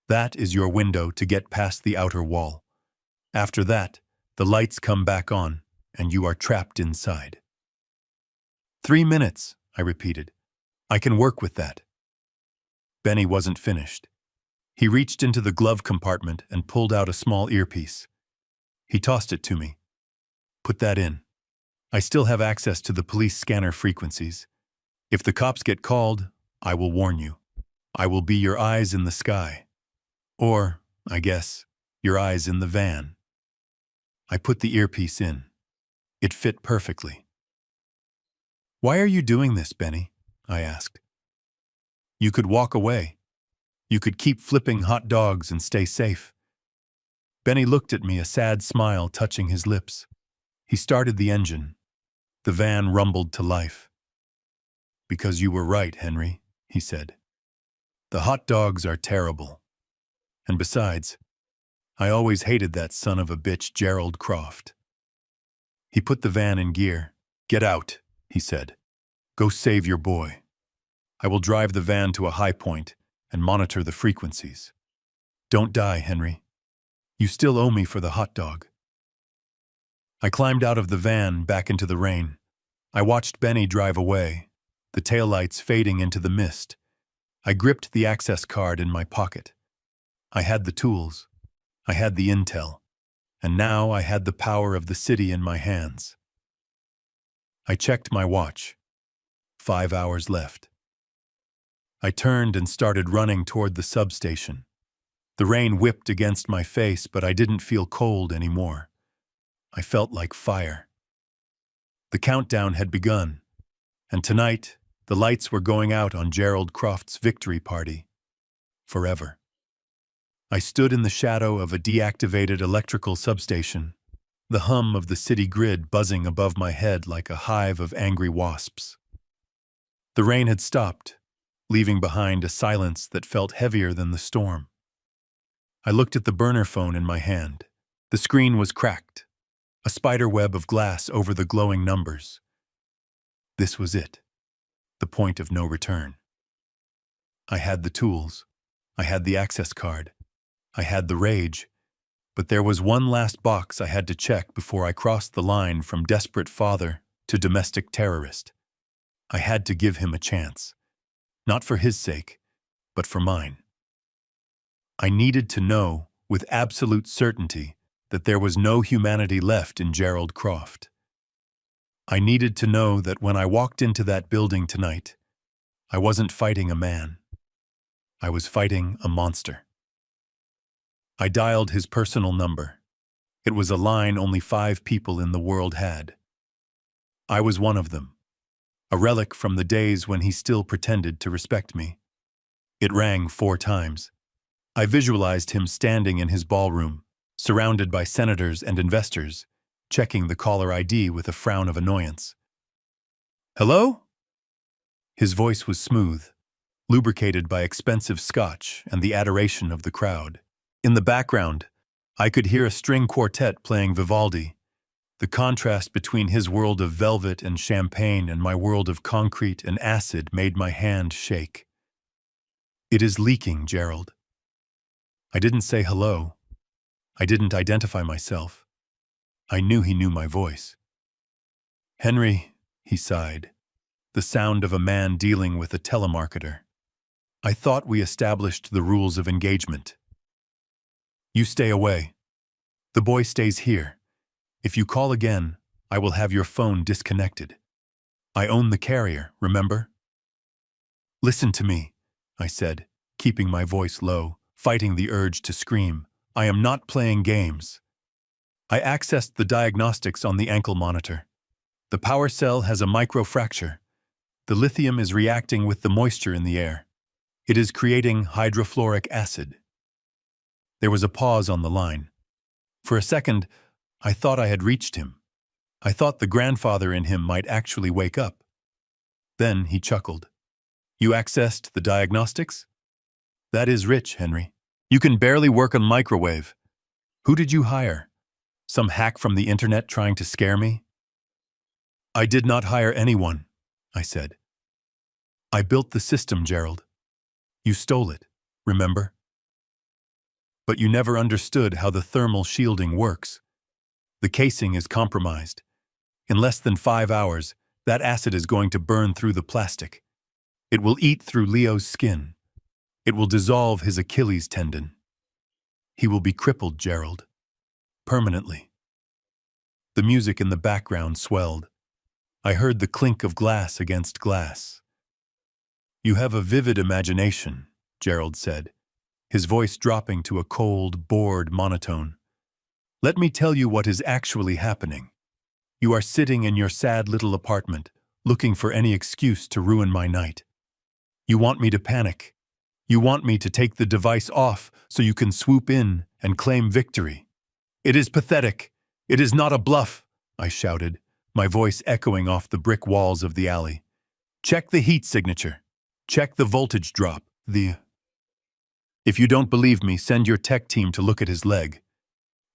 A: That is your window to get past the outer wall. After that, the lights come back on, and you are trapped inside. 3 minutes, I repeated. I can work with that. Benny wasn't finished. He reached into the glove compartment and pulled out a small earpiece. He tossed it to me. Put that in. I still have access to the police scanner frequencies. If the cops get called, I will warn you. I will be your eyes in the sky. Or, I guess, your eyes in the van. I put the earpiece in. It fit perfectly. Why are you doing this, Benny? I asked. You could walk away. You could keep flipping hot dogs and stay safe. Benny looked at me, a sad smile touching his lips. He started the engine. The van rumbled to life. Because you were right, Henry, he said. The hot dogs are terrible. And besides, I always hated that son of a bitch Gerald Croft. He put the van in gear. Get out, he said. Go save your boy. I will drive the van to a high point and monitor the frequencies. Don't die, Henry. You still owe me for the hot dog. I climbed out of the van back into the rain. I watched Benny drive away, the taillights fading into the mist. I gripped the access card in my pocket. I had the tools. I had the intel. And now I had the power of the city in my hands. I checked my watch. 5 hours left. I turned and started running toward the substation. The rain whipped against my face, but I didn't feel cold anymore. I felt like fire. The countdown had begun, and tonight, the lights were going out on Gerald Croft's victory party. Forever. I stood in the shadow of a deactivated electrical substation, the hum of the city grid buzzing above my head like a hive of angry wasps. The rain had stopped, leaving behind a silence that felt heavier than the storm. I looked at the burner phone in my hand. The screen was cracked, a spider web of glass over the glowing numbers. This was it, the point of no return. I had the tools. I had the access card. I had the rage. But there was one last box I had to check before I crossed the line from desperate father to domestic terrorist. I had to give him a chance. Not for his sake, but for mine. I needed to know, with absolute certainty, that there was no humanity left in Gerald Croft. I needed to know that when I walked into that building tonight, I wasn't fighting a man. I was fighting a monster. I dialed his personal number. It was a line only 5 people in the world had. I was one of them, a relic from the days when he still pretended to respect me. It rang 4 times. I visualized him standing in his ballroom, surrounded by senators and investors, checking the caller ID with a frown of annoyance. "Hello?" His voice was smooth, lubricated by expensive scotch and the adoration of the crowd. In the background, I could hear a string quartet playing Vivaldi. The contrast between his world of velvet and champagne and my world of concrete and acid made my hand shake. "It is leaking, Gerald." I didn't say hello. I didn't identify myself. I knew he knew my voice. "Henry," he sighed, the sound of a man dealing with a telemarketer. "I thought we established the rules of engagement. You stay away. The boy stays here. If you call again, I will have your phone disconnected. I own the carrier, remember?" "Listen to me," I said, keeping my voice low, fighting the urge to scream. "I am not playing games." I accessed the diagnostics on the ankle monitor. The power cell has a microfracture. The lithium is reacting with the moisture in the air. It is creating hydrofluoric acid. There was a pause on the line. For a second, I thought I had reached him. I thought the grandfather in him might actually wake up. Then he chuckled. "You accessed the diagnostics? That is rich, Henry. You can barely work on microwave. Who did you hire? Some hack from the internet trying to scare me?" "I did not hire anyone," I said. "I built the system, Gerald. You stole it, remember? But you never understood how the thermal shielding works. The casing is compromised. In less than 5 hours, that acid is going to burn through the plastic. It will eat through Leo's skin. It will dissolve his Achilles tendon. He will be crippled, Gerald. Permanently." The music in the background swelled. I heard the clink of glass against glass. "You have a vivid imagination," Gerald said, his voice dropping to a cold, bored monotone. "Let me tell you what is actually happening. You are sitting in your sad little apartment, looking for any excuse to ruin my night. You want me to panic. You want me to take the device off so you can swoop in and claim victory. It is pathetic. It is not a bluff," I shouted, my voice echoing off the brick walls of the alley. "Check the heat signature. Check the voltage drop. If you don't believe me, send your tech team to look at his leg.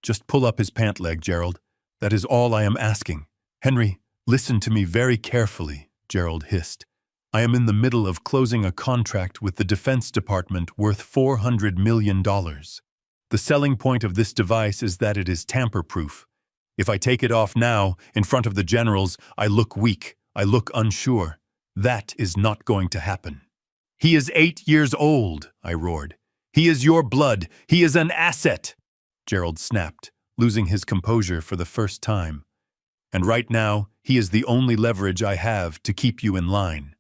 A: Just pull up his pant leg, Gerald. That is all I am asking." "Henry, listen to me very carefully," Gerald hissed. "I am in the middle of closing a contract with the Defense Department worth $400 million. The selling point of this device is that it is tamper-proof. If I take it off now, in front of the generals, I look weak, I look unsure. That is not going to happen. He is 8 years old, I roared. He is your blood. He is an asset, Gerald snapped, losing his composure for the first time. And right now, he is the only leverage I have to keep you in line.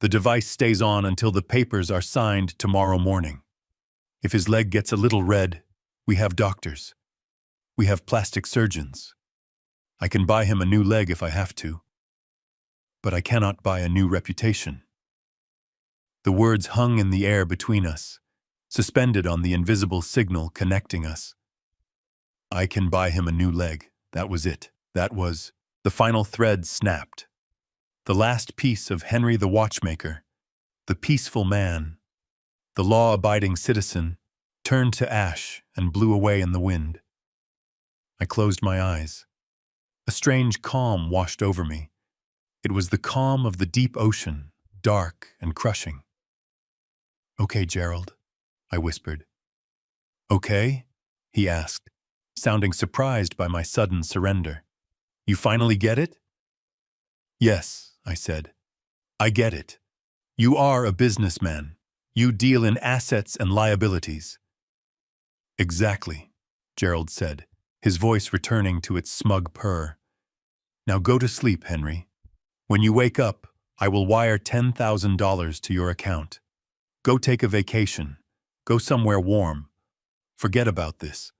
A: The device stays on until the papers are signed tomorrow morning. If his leg gets a little red, we have doctors. We have plastic surgeons. I can buy him a new leg if I have to. But I cannot buy a new reputation. The words hung in the air between us, suspended on the invisible signal connecting us. I can buy him a new leg. That was it. That was... The final thread snapped. The last piece of Henry the Watchmaker, the peaceful man, the law-abiding citizen, turned to ash and blew away in the wind. I closed my eyes. A strange calm washed over me. It was the calm of the deep ocean, dark and crushing. "Okay, Gerald," I whispered. "Okay?" he asked, sounding surprised by my sudden surrender. "You finally get it?" "Yes," I said. "I get it. You are a businessman. You deal in assets and liabilities." "Exactly," Gerald said, his voice returning to its smug purr. "Now go to sleep, Henry. When you wake up, I will wire $10,000 to your account. Go take a vacation. Go somewhere warm. Forget about this."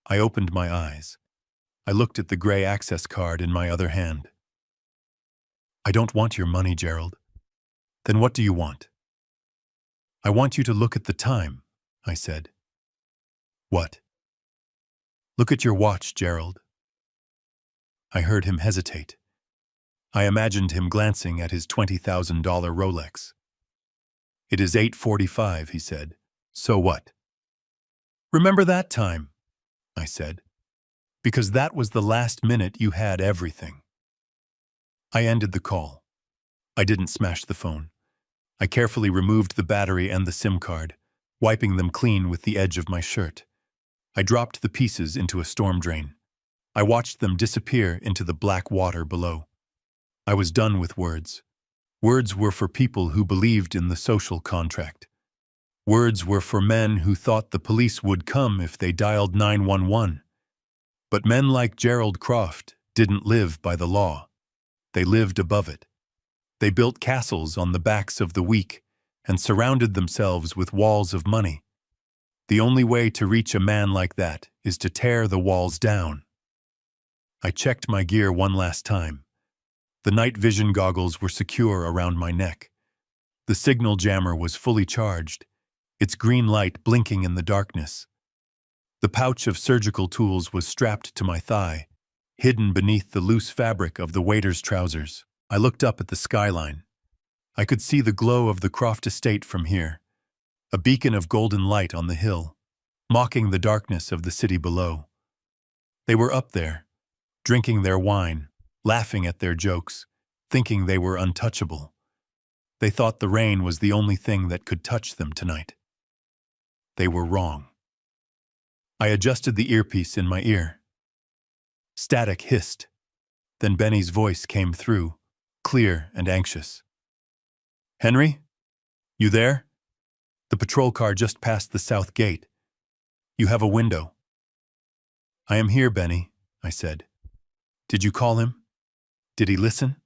A: I opened my eyes. I looked at the gray access card in my other hand. "I don't want your money, Gerald." "Then what do you want?" "I want you to look at the time," I said. "What?" "Look at your watch, Gerald." I heard him hesitate. I imagined him glancing at his $20,000 Rolex. "It is 8:45, he said. "So what?" "Remember that time," I said. "Because that was the last minute you had everything." I ended the call. I didn't smash the phone. I carefully removed the battery and the SIM card, wiping them clean with the edge of my shirt. I dropped the pieces into a storm drain. I watched them disappear into the black water below. I was done with words. Words were for people who believed in the social contract. Words were for men who thought the police would come if they dialed 911. But men like Gerald Croft didn't live by the law. They lived above it. They built castles on the backs of the weak and surrounded themselves with walls of money. The only way to reach a man like that is to tear the walls down. I checked my gear one last time. The night vision goggles were secure around my neck. The signal jammer was fully charged, its green light blinking in the darkness. The pouch of surgical tools was strapped to my thigh, hidden beneath the loose fabric of the waiter's trousers. I looked up at the skyline. I could see the glow of the Croft estate from here, a beacon of golden light on the hill, mocking the darkness of the city below. They were up there, drinking their wine, laughing at their jokes, thinking they were untouchable. They thought the rain was the only thing that could touch them tonight. They were wrong. I adjusted the earpiece in my ear. Static hissed. Then Benny's voice came through, clear and anxious. "Henry? You there? The patrol car just passed the south gate. You have a window." "I am here, Benny," I said. "Did you call him? Did he listen?"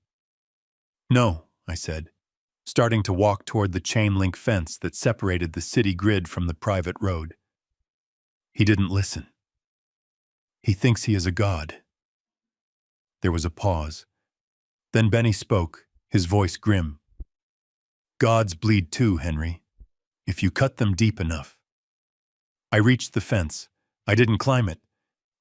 A: "No," I said, starting to walk toward the chain-link fence that separated the city grid from the private road. "He didn't listen. He thinks he is a god." There was a pause. Then Benny spoke, his voice grim. "Gods bleed too, Henry, if you cut them deep enough." I reached the fence. I didn't climb it.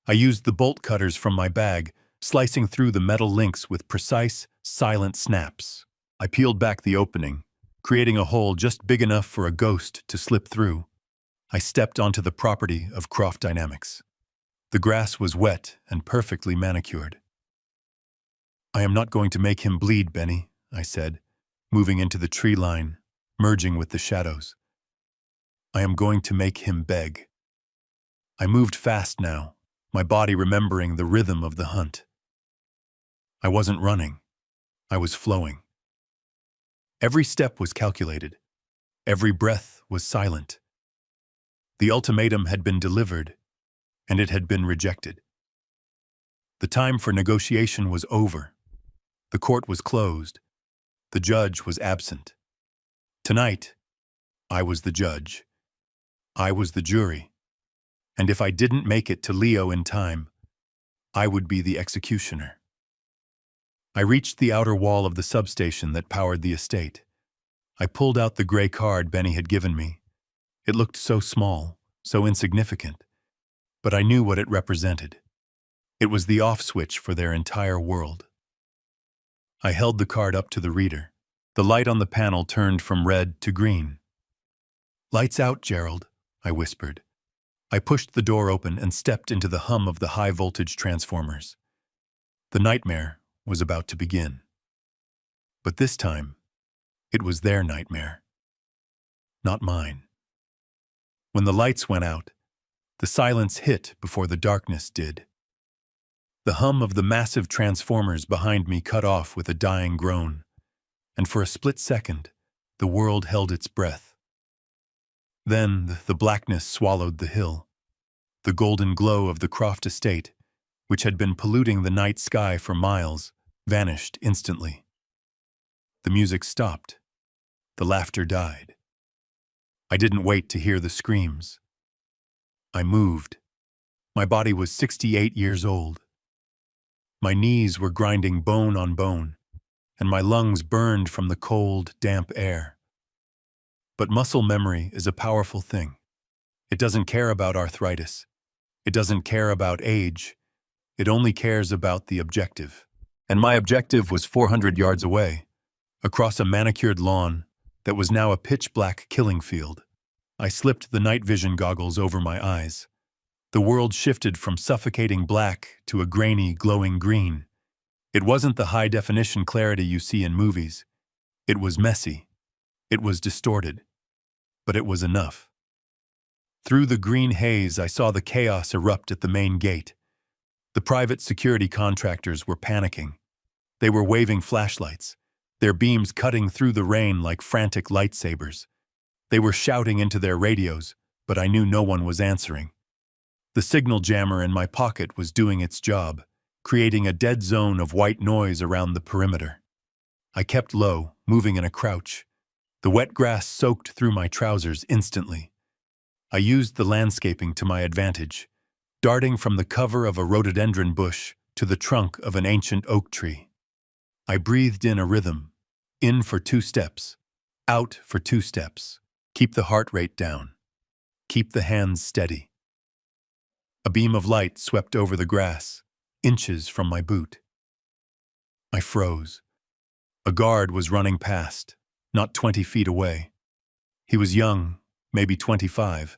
A: I used the bolt cutters from my bag, slicing through the metal links with precise, silent snaps. I peeled back the opening, creating a hole just big enough for a ghost to slip through. I stepped onto the property of Croft Dynamics. The grass was wet and perfectly manicured. "I am not going to make him bleed, Benny," I said, moving into the tree line, merging with the shadows. "I am going to make him beg." I moved fast now, my body remembering the rhythm of the hunt. I wasn't running. I was flowing. Every step was calculated. Every breath was silent. The ultimatum had been delivered, and it had been rejected. The time for negotiation was over. The court was closed. The judge was absent. Tonight, I was the judge. I was the jury. And if I didn't make it to Leo in time, I would be the executioner. I reached the outer wall of the substation that powered the estate. I pulled out the gray card Benny had given me. It looked so small, so insignificant, but I knew what it represented. It was the off switch for their entire world. I held the card up to the reader. The light on the panel turned from red to green. "Lights out, Gerald," I whispered. I pushed the door open and stepped into the hum of the high-voltage transformers. The nightmare was about to begin. But this time, it was their nightmare, not mine. When the lights went out, the silence hit before the darkness did. The hum of the massive transformers behind me cut off with a dying groan, and for a split second, the world held its breath. Then the blackness swallowed the hill. The golden glow of the Croft estate, which had been polluting the night sky for miles, vanished instantly. The music stopped. The laughter died. I didn't wait to hear the screams. I moved. My body was 68 years old. My knees were grinding bone on bone, and my lungs burned from the cold, damp air. But muscle memory is a powerful thing. It doesn't care about arthritis. It doesn't care about age. It only cares about the objective. And my objective was 400 yards away, across a manicured lawn that was now a pitch-black killing field. I slipped the night vision goggles over my eyes. The world shifted from suffocating black to a grainy, glowing green. It wasn't the high-definition clarity you see in movies. It was messy. It was distorted. But it was enough. Through the green haze, I saw the chaos erupt at the main gate. The private security contractors were panicking. They were waving flashlights, their beams cutting through the rain like frantic lightsabers. They were shouting into their radios, but I knew no one was answering. The signal jammer in my pocket was doing its job, creating a dead zone of white noise around the perimeter. I kept low, moving in a crouch. The wet grass soaked through my trousers instantly. I used the landscaping to my advantage, darting from the cover of a rhododendron bush to the trunk of an ancient oak tree. I breathed in a rhythm, in for 2 steps, out for 2 steps. Keep the heart rate down. Keep the hands steady. A beam of light swept over the grass, inches from my boot. I froze. A guard was running past, not 20 feet away. He was young, maybe 25,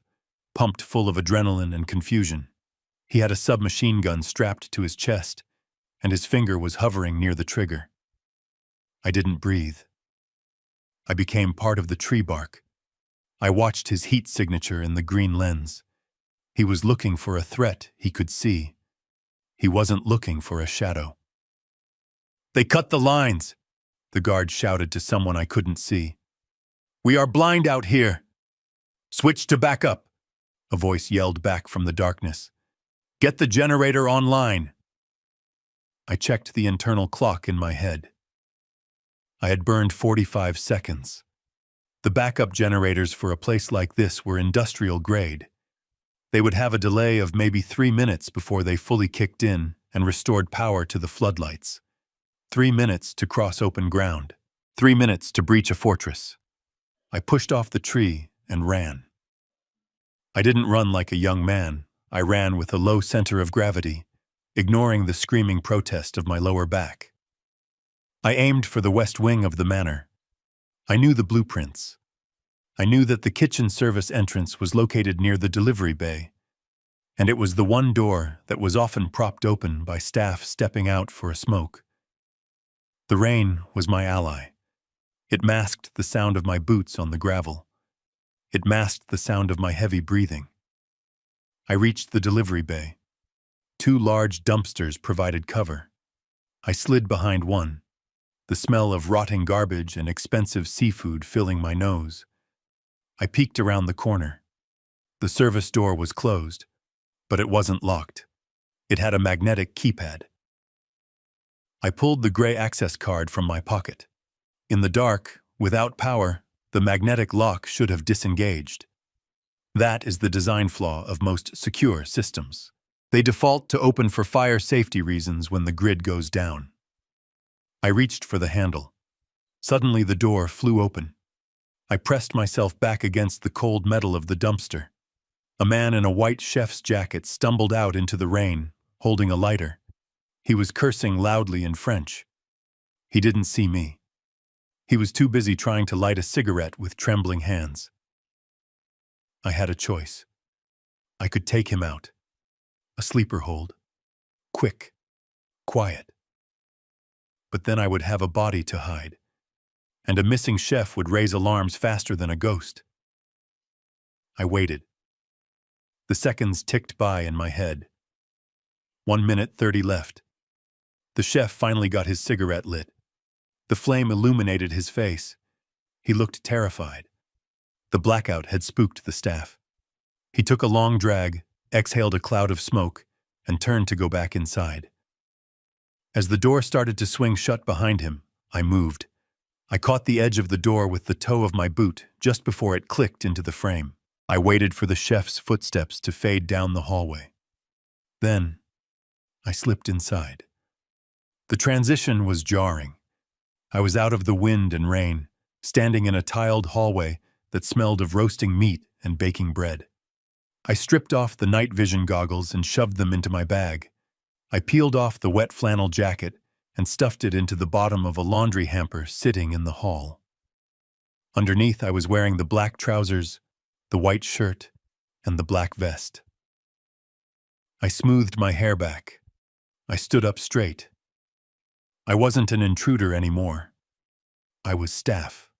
A: pumped full of adrenaline and confusion. He had a submachine gun strapped to his chest, and his finger was hovering near the trigger. I didn't breathe. I became part of the tree bark. I watched his heat signature in the green lens. He was looking for a threat he could see. He wasn't looking for a shadow. "They cut the lines," the guard shouted to someone I couldn't see. "We are blind out here." "Switch to backup," a voice yelled back from the darkness. "Get the generator online." I checked the internal clock in my head. I had burned 45 seconds. The backup generators for a place like this were industrial grade. They would have a delay of maybe 3 minutes before they fully kicked in and restored power to the floodlights. 3 minutes to cross open ground. 3 minutes to breach a fortress. I pushed off the tree and ran. I didn't run like a young man. I ran with a low center of gravity, ignoring the screaming protest of my lower back. I aimed for the west wing of the manor. I knew the blueprints. I knew that the kitchen service entrance was located near the delivery bay, and it was the one door that was often propped open by staff stepping out for a smoke. The rain was my ally. It masked the sound of my boots on the gravel. It masked the sound of my heavy breathing. I reached the delivery bay. Two large dumpsters provided cover. I slid behind one, the smell of rotting garbage and expensive seafood filling my nose. I peeked around the corner. The service door was closed, but it wasn't locked. It had a magnetic keypad. I pulled the gray access card from my pocket. In the dark, without power, the magnetic lock should have disengaged. That is the design flaw of most secure systems. They default to open for fire safety reasons when the grid goes down. I reached for the handle. Suddenly the door flew open. I pressed myself back against the cold metal of the dumpster. A man in a white chef's jacket stumbled out into the rain, holding a lighter. He was cursing loudly in French. He didn't see me. He was too busy trying to light a cigarette with trembling hands. I had a choice. I could take him out. A sleeper hold. Quick. Quiet. But then I would have a body to hide. And a missing chef would raise alarms faster than a ghost. I waited. The seconds ticked by in my head. 1 minute 30 left. The chef finally got his cigarette lit. The flame illuminated his face. He looked terrified. The blackout had spooked the staff. He took a long drag, exhaled a cloud of smoke, and turned to go back inside. As the door started to swing shut behind him, I moved. I caught the edge of the door with the toe of my boot just before it clicked into the frame. I waited for the chef's footsteps to fade down the hallway. Then, I slipped inside. The transition was jarring. I was out of the wind and rain, standing in a tiled hallway that smelled of roasting meat and baking bread. I stripped off the night vision goggles and shoved them into my bag. I peeled off the wet flannel jacket and stuffed it into the bottom of a laundry hamper sitting in the hall. Underneath, I was wearing the black trousers, the white shirt, and the black vest. I smoothed my hair back. I stood up straight. I wasn't an intruder anymore. I was staff.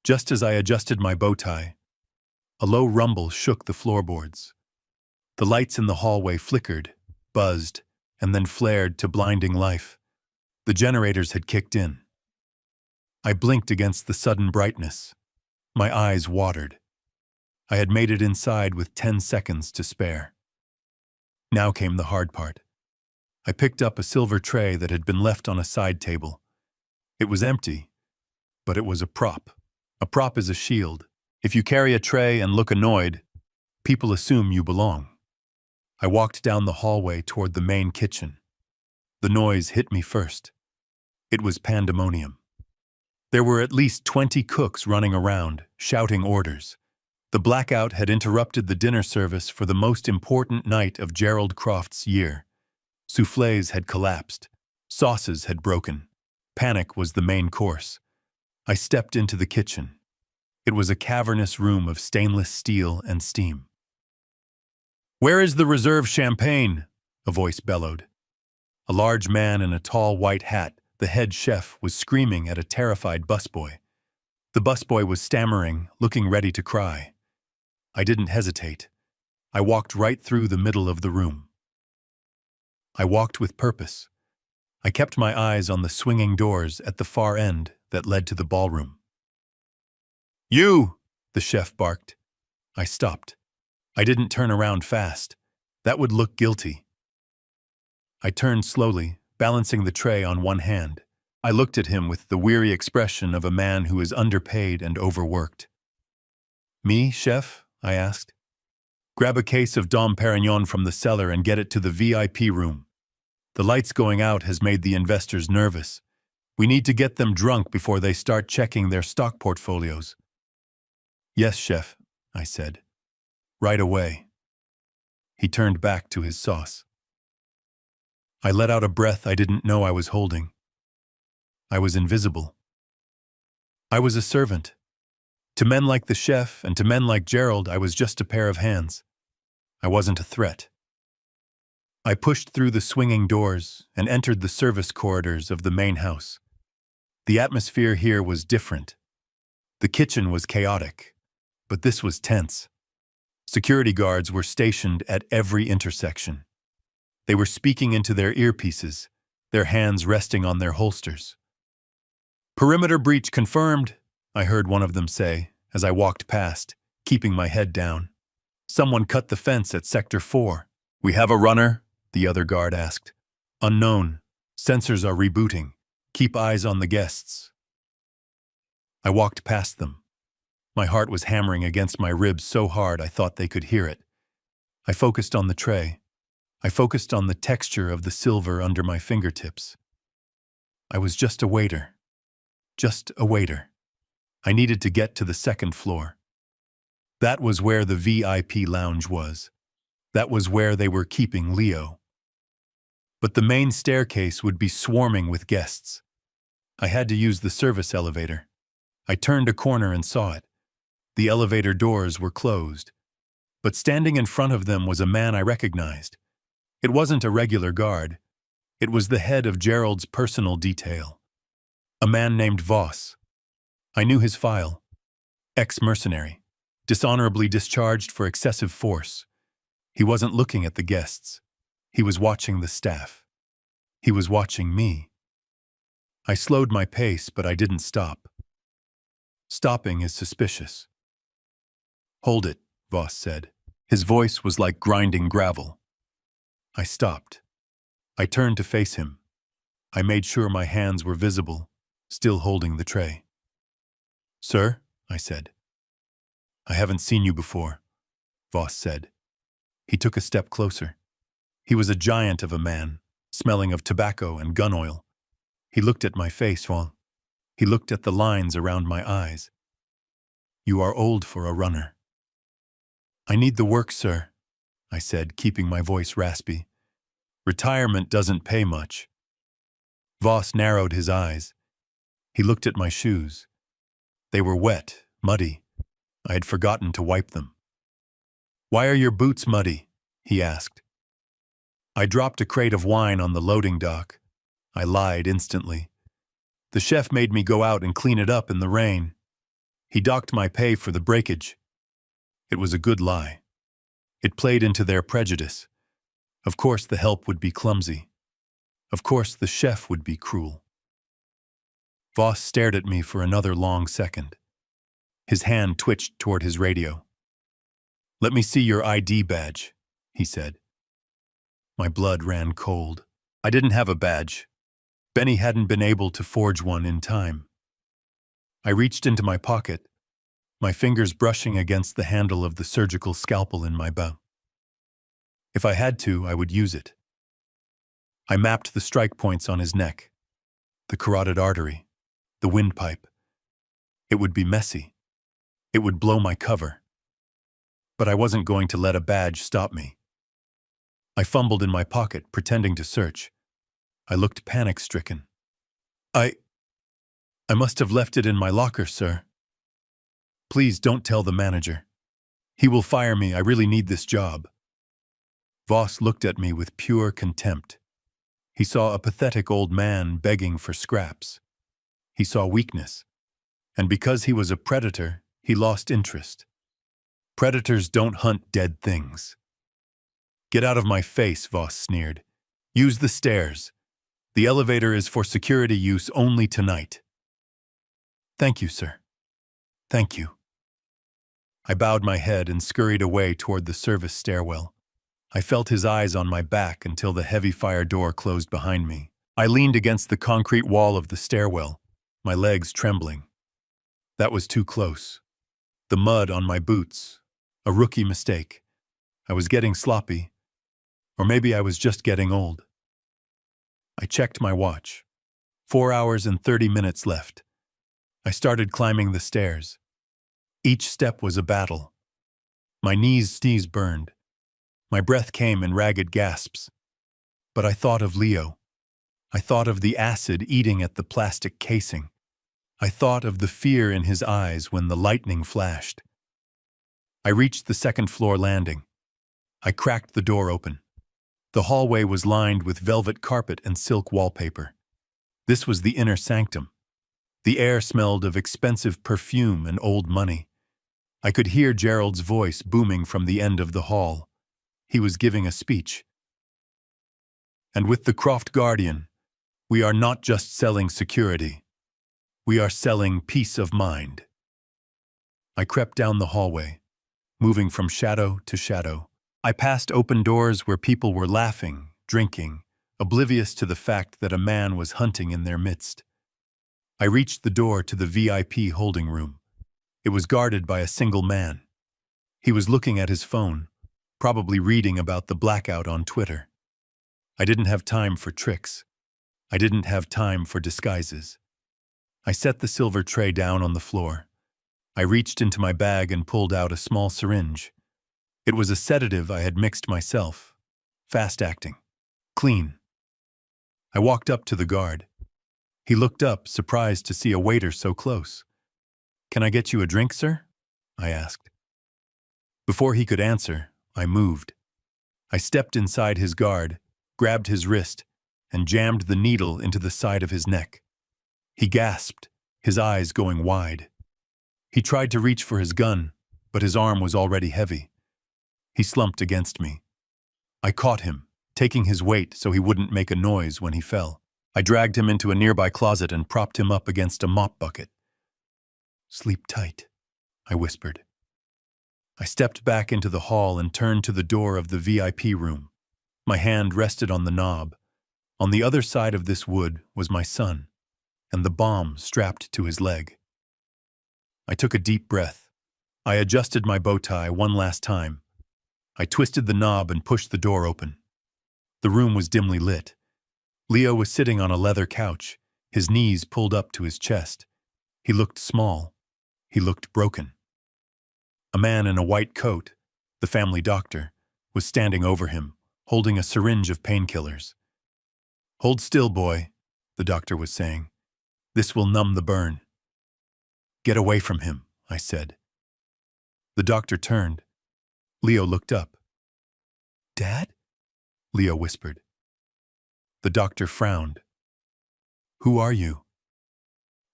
A: Just as I adjusted my bow tie, a low rumble shook the floorboards. The lights in the hallway flickered, buzzed, and then flared to blinding life. The generators had kicked in. I blinked against the sudden brightness. My eyes watered. I had made it inside with 10 seconds to spare. Now came the hard part. I picked up a silver tray that had been left on a side table. It was empty, but it was a prop. A prop is a shield. If you carry a tray and look annoyed, people assume you belong. I walked down the hallway toward the main kitchen. The noise hit me first. It was pandemonium. There were at least 20 cooks running around, shouting orders. The blackout had interrupted the dinner service for the most important night of Gerald Croft's year. Soufflés had collapsed. Sauces had broken. Panic was the main course. I stepped into the kitchen. It was a cavernous room of stainless steel and steam. "Where is the reserve champagne?" a voice bellowed. A large man in a tall white hat, the head chef, was screaming at a terrified busboy. The busboy was stammering, looking ready to cry. I didn't hesitate. I walked right through the middle of the room. I walked with purpose. I kept my eyes on the swinging doors at the far end that led to the ballroom. "You!" the chef barked. I stopped. I didn't turn around fast. That would look guilty. I turned slowly, balancing the tray on one hand. I looked at him with the weary expression of a man who is underpaid and overworked. "Me, chef?" I asked. "Grab a case of Dom Perignon from the cellar and get it to the VIP room. The lights going out has made the investors nervous. We need to get them drunk before they start checking their stock portfolios." "Yes, chef," I said. "Right away." He turned back to his sauce. I let out a breath I didn't know I was holding. I was invisible. I was a servant. To men like the chef and to men like Gerald, I was just a pair of hands. I wasn't a threat. I pushed through the swinging doors and entered the service corridors of the main house. The atmosphere here was different. The kitchen was chaotic, but this was tense. Security guards were stationed at every intersection. They were speaking into their earpieces, their hands resting on their holsters. "Perimeter breach confirmed," I heard one of them say as I walked past, keeping my head down. "Someone cut the fence at Sector 4. "We have a runner?" the other guard asked. "Unknown. Sensors are rebooting. Keep eyes on the guests." I walked past them. My heart was hammering against my ribs so hard I thought they could hear it. I focused on the tray. I focused on the texture of the silver under my fingertips. I was just a waiter. Just a waiter. I needed to get to the second floor. That was where the VIP lounge was. That was where they were keeping Leo. But the main staircase would be swarming with guests. I had to use the service elevator. I turned a corner and saw it. The elevator doors were closed. But standing in front of them was a man I recognized. It wasn't a regular guard. It was the head of Gerald's personal detail. A man named Voss. I knew his file. Ex-mercenary. Dishonorably discharged for excessive force. He wasn't looking at the guests. He was watching the staff. He was watching me. I slowed my pace, but I didn't stop. Stopping is suspicious. "Hold it," Voss said. His voice was like grinding gravel. I stopped. I turned to face him. I made sure my hands were visible, still holding the tray. "Sir," I said. "I haven't seen you before," Voss said. He took a step closer. He was a giant of a man, smelling of tobacco and gun oil. He looked at my face while he looked at the lines around my eyes. "You are old for a runner." "I need the work, sir," I said, keeping my voice raspy. "Retirement doesn't pay much." Voss narrowed his eyes. He looked at my shoes. They were wet, muddy. I had forgotten to wipe them. "Why are your boots muddy?" he asked. "I dropped a crate of wine on the loading dock." I lied instantly. "The chef made me go out and clean it up in the rain. He docked my pay for the breakage." It was a good lie. It played into their prejudice. Of course the help would be clumsy. Of course the chef would be cruel. Voss stared at me for another long second. His hand twitched toward his radio. "Let me see your ID badge," he said. My blood ran cold. I didn't have a badge. Benny hadn't been able to forge one in time. I reached into my pocket, my fingers brushing against the handle of the surgical scalpel in my belt. If I had to, I would use it. I mapped the strike points on his neck, the carotid artery, the windpipe. It would be messy. It would blow my cover. But I wasn't going to let a badge stop me. I fumbled in my pocket, pretending to search. I looked panic-stricken. I must have left it in my locker, sir." "Please don't tell the manager. He will fire me. I really need this job." Voss looked at me with pure contempt. He saw a pathetic old man begging for scraps. He saw weakness. And because he was a predator, he lost interest. Predators don't hunt dead things. "Get out of my face," Voss sneered. "Use the stairs. The elevator is for security use only tonight." "Thank you, sir. Thank you." I bowed my head and scurried away toward the service stairwell. I felt his eyes on my back until the heavy fire door closed behind me. I leaned against the concrete wall of the stairwell, my legs trembling. That was too close. The mud on my boots. A rookie mistake. I was getting sloppy. Or maybe I was just getting old. I checked my watch. 4 hours and 30 minutes left. I started climbing the stairs. Each step was a battle. My knees burned. My breath came in ragged gasps. But I thought of Leo. I thought of the acid eating at the plastic casing. I thought of the fear in his eyes when the lightning flashed. I reached the second-floor landing. I cracked the door open. The hallway was lined with velvet carpet and silk wallpaper. This was the inner sanctum. The air smelled of expensive perfume and old money. I could hear Gerald's voice booming from the end of the hall. He was giving a speech. And with the Croft Guardian, we are not just selling security. We are selling peace of mind. I crept down the hallway, moving from shadow to shadow. I passed open doors where people were laughing, drinking, oblivious to the fact that a man was hunting in their midst. I reached the door to the VIP holding room. It was guarded by a single man. He was looking at his phone, probably reading about the blackout on Twitter. I didn't have time for tricks. I didn't have time for disguises. I set the silver tray down on the floor. I reached into my bag and pulled out a small syringe. It was a sedative I had mixed myself. Fast-acting. Clean. I walked up to the guard. He looked up, surprised to see a waiter so close. "Can I get you a drink, sir?" I asked. Before he could answer, I moved. I stepped inside his guard, grabbed his wrist, and jammed the needle into the side of his neck. He gasped, his eyes going wide. He tried to reach for his gun, but his arm was already heavy. He slumped against me. I caught him, taking his weight so he wouldn't make a noise when he fell. I dragged him into a nearby closet and propped him up against a mop bucket. "Sleep tight," I whispered. I stepped back into the hall and turned to the door of the VIP room. My hand rested on the knob. On the other side of this wood was my son, and the bomb strapped to his leg. I took a deep breath. I adjusted my bow tie one last time. I twisted the knob and pushed the door open. The room was dimly lit. Leo was sitting on a leather couch, his knees pulled up to his chest. He looked small. He looked broken. A man in a white coat, the family doctor, was standing over him, holding a syringe of painkillers. "Hold still, boy," the doctor was saying. "This will numb the burn." "Get away from him," I said. The doctor turned. Leo looked up. "Dad?" Leo whispered. The doctor frowned. "Who are you?"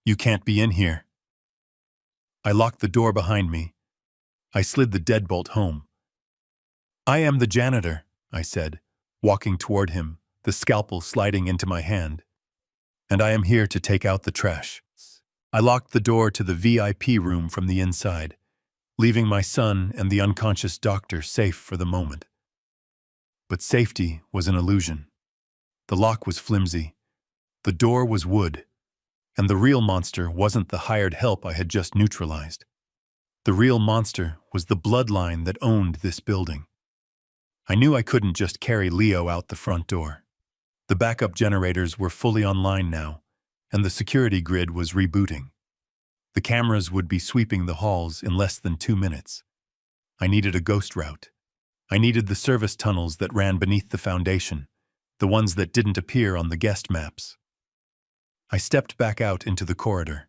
A: "You can't be in here." I locked the door behind me. I slid the deadbolt home. "I am the janitor," I said, walking toward him, the scalpel sliding into my hand. "And I am here to take out the trash." I locked the door to the VIP room from the inside, leaving my son and the unconscious doctor safe for the moment. But safety was an illusion. The lock was flimsy. The door was wood. And the real monster wasn't the hired help I had just neutralized. The real monster was the bloodline that owned this building. I knew I couldn't just carry Leo out the front door. The backup generators were fully online now, and the security grid was rebooting. The cameras would be sweeping the halls in less than 2 minutes. I needed a ghost route. I needed the service tunnels that ran beneath the foundation, the ones that didn't appear on the guest maps. I stepped back out into the corridor.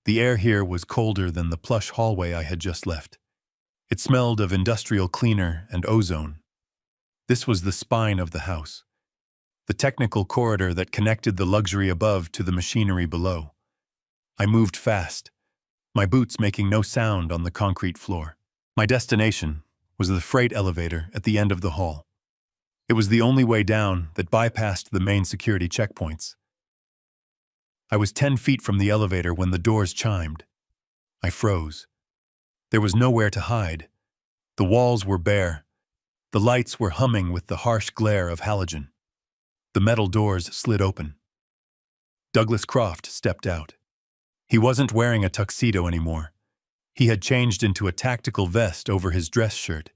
A: The air here was colder than the plush hallway I had just left. It smelled of industrial cleaner and ozone. This was the spine of the house, the technical corridor that connected the luxury above to the machinery below. I moved fast, my boots making no sound on the concrete floor. My destination was the freight elevator at the end of the hall. It was the only way down that bypassed the main security checkpoints. I was 10 feet from the elevator when the doors chimed. I froze. There was nowhere to hide. The walls were bare. The lights were humming with the harsh glare of halogen. The metal doors slid open. Douglas Croft stepped out. He wasn't wearing a tuxedo anymore. He had changed into a tactical vest over his dress shirt,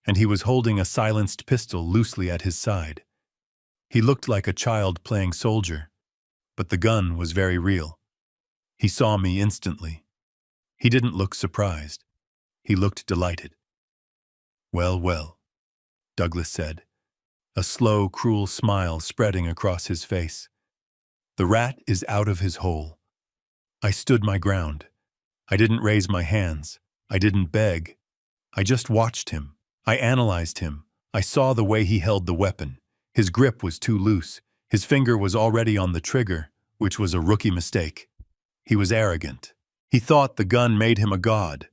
A: and he was holding a silenced pistol loosely at his side. He looked like a child playing soldier, but the gun was very real. He saw me instantly. He didn't look surprised. He looked delighted. "Well, well," Douglas said, a slow, cruel smile spreading across his face. "The rat is out of his hole." I stood my ground. I didn't raise my hands. I didn't beg. I just watched him. I analyzed him. I saw the way he held the weapon. His grip was too loose. His finger was already on the trigger, which was a rookie mistake. He was arrogant. He thought the gun made him a god.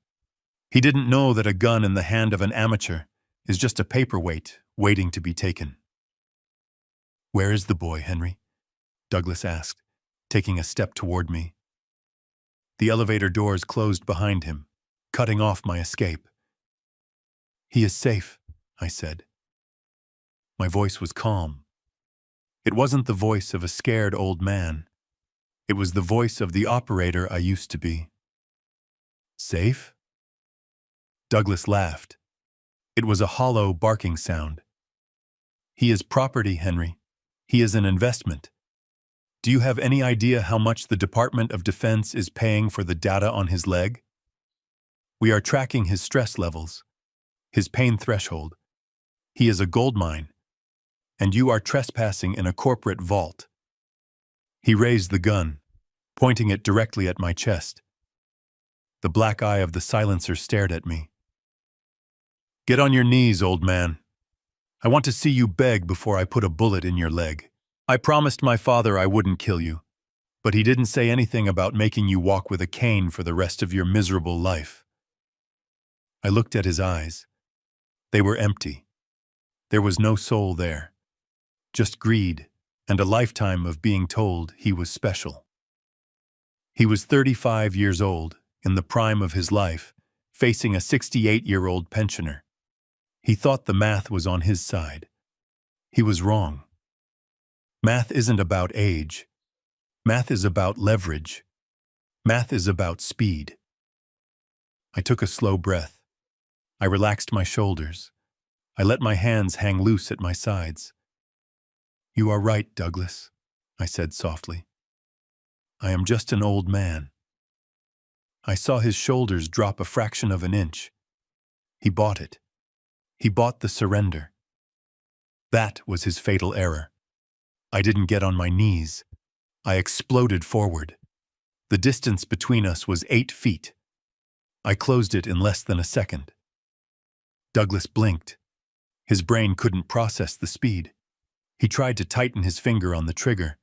A: He didn't know that a gun in the hand of an amateur is just a paperweight waiting to be taken. Where is the boy, Henry? Douglas asked, taking a step toward me. The elevator doors closed behind him, cutting off my escape. He is safe, I said. My voice was calm. It wasn't the voice of a scared old man. It was the voice of the operator I used to be. Safe? Douglas laughed. It was a hollow, barking sound. He is property, Henry. He is an investment. Do you have any idea how much the Department of Defense is paying for the data on his leg? We are tracking his stress levels, his pain threshold. He is a gold mine, and you are trespassing in a corporate vault. He raised the gun, pointing it directly at my chest. The black eye of the silencer stared at me. Get on your knees, old man. I want to see you beg before I put a bullet in your leg. I promised my father I wouldn't kill you, but he didn't say anything about making you walk with a cane for the rest of your miserable life. I looked at his eyes. They were empty. There was no soul there, just greed and a lifetime of being told he was special. He was 35 years old, in the prime of his life, facing a 68-year-old pensioner. He thought the math was on his side. He was wrong. Math isn't about age. Math is about leverage. Math is about speed. I took a slow breath. I relaxed my shoulders. I let my hands hang loose at my sides. You are right, Douglas, I said softly. I am just an old man. I saw his shoulders drop a fraction of an inch. He bought it. He bought the surrender. That was his fatal error. I didn't get on my knees. I exploded forward. The distance between us was 8 feet. I closed it in less than a second. Douglas blinked. His brain couldn't process the speed. He tried to tighten his finger on the trigger,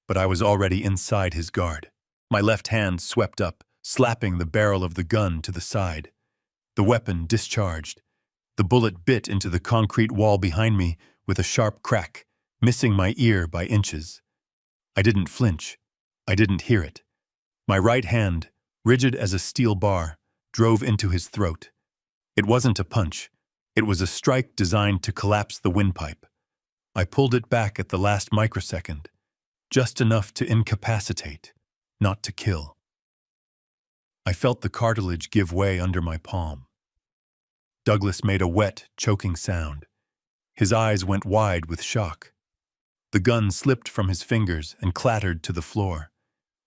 A: but I was already inside his guard. My left hand swept up, slapping the barrel of the gun to the side. The weapon discharged. The bullet bit into the concrete wall behind me with a sharp crack, missing my ear by inches. I didn't flinch. I didn't hear it. My right hand, rigid as a steel bar, drove into his throat. It wasn't a punch. It was a strike designed to collapse the windpipe. I pulled it back at the last microsecond, just enough to incapacitate, not to kill. I felt the cartilage give way under my palm. Douglas made a wet, choking sound. His eyes went wide with shock. The gun slipped from his fingers and clattered to the floor.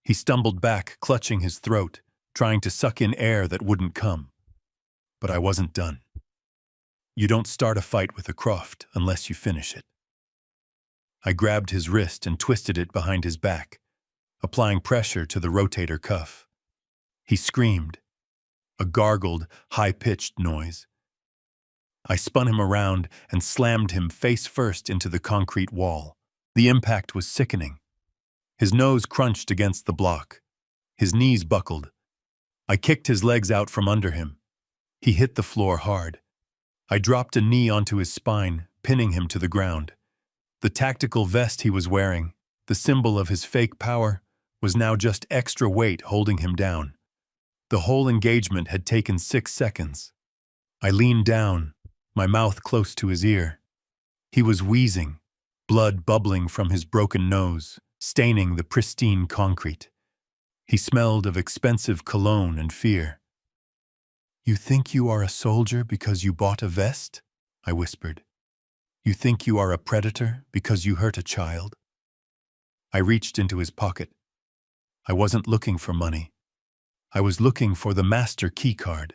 A: He stumbled back, clutching his throat, trying to suck in air that wouldn't come. But I wasn't done. You don't start a fight with a Croft unless you finish it. I grabbed his wrist and twisted it behind his back, applying pressure to the rotator cuff. He screamed, a gargled, high-pitched noise. I spun him around and slammed him face first into the concrete wall. The impact was sickening. His nose crunched against the block. His knees buckled. I kicked his legs out from under him. He hit the floor hard. I dropped a knee onto his spine, pinning him to the ground. The tactical vest he was wearing, the symbol of his fake power, was now just extra weight holding him down. The whole engagement had taken 6 seconds. I leaned down, my mouth close to his ear. He was wheezing, blood bubbling from his broken nose, staining the pristine concrete. He smelled of expensive cologne and fear. You think you are a soldier because you bought a vest? I whispered. You think you are a predator because you hurt a child? I reached into his pocket. I wasn't looking for money. I was looking for the master key card,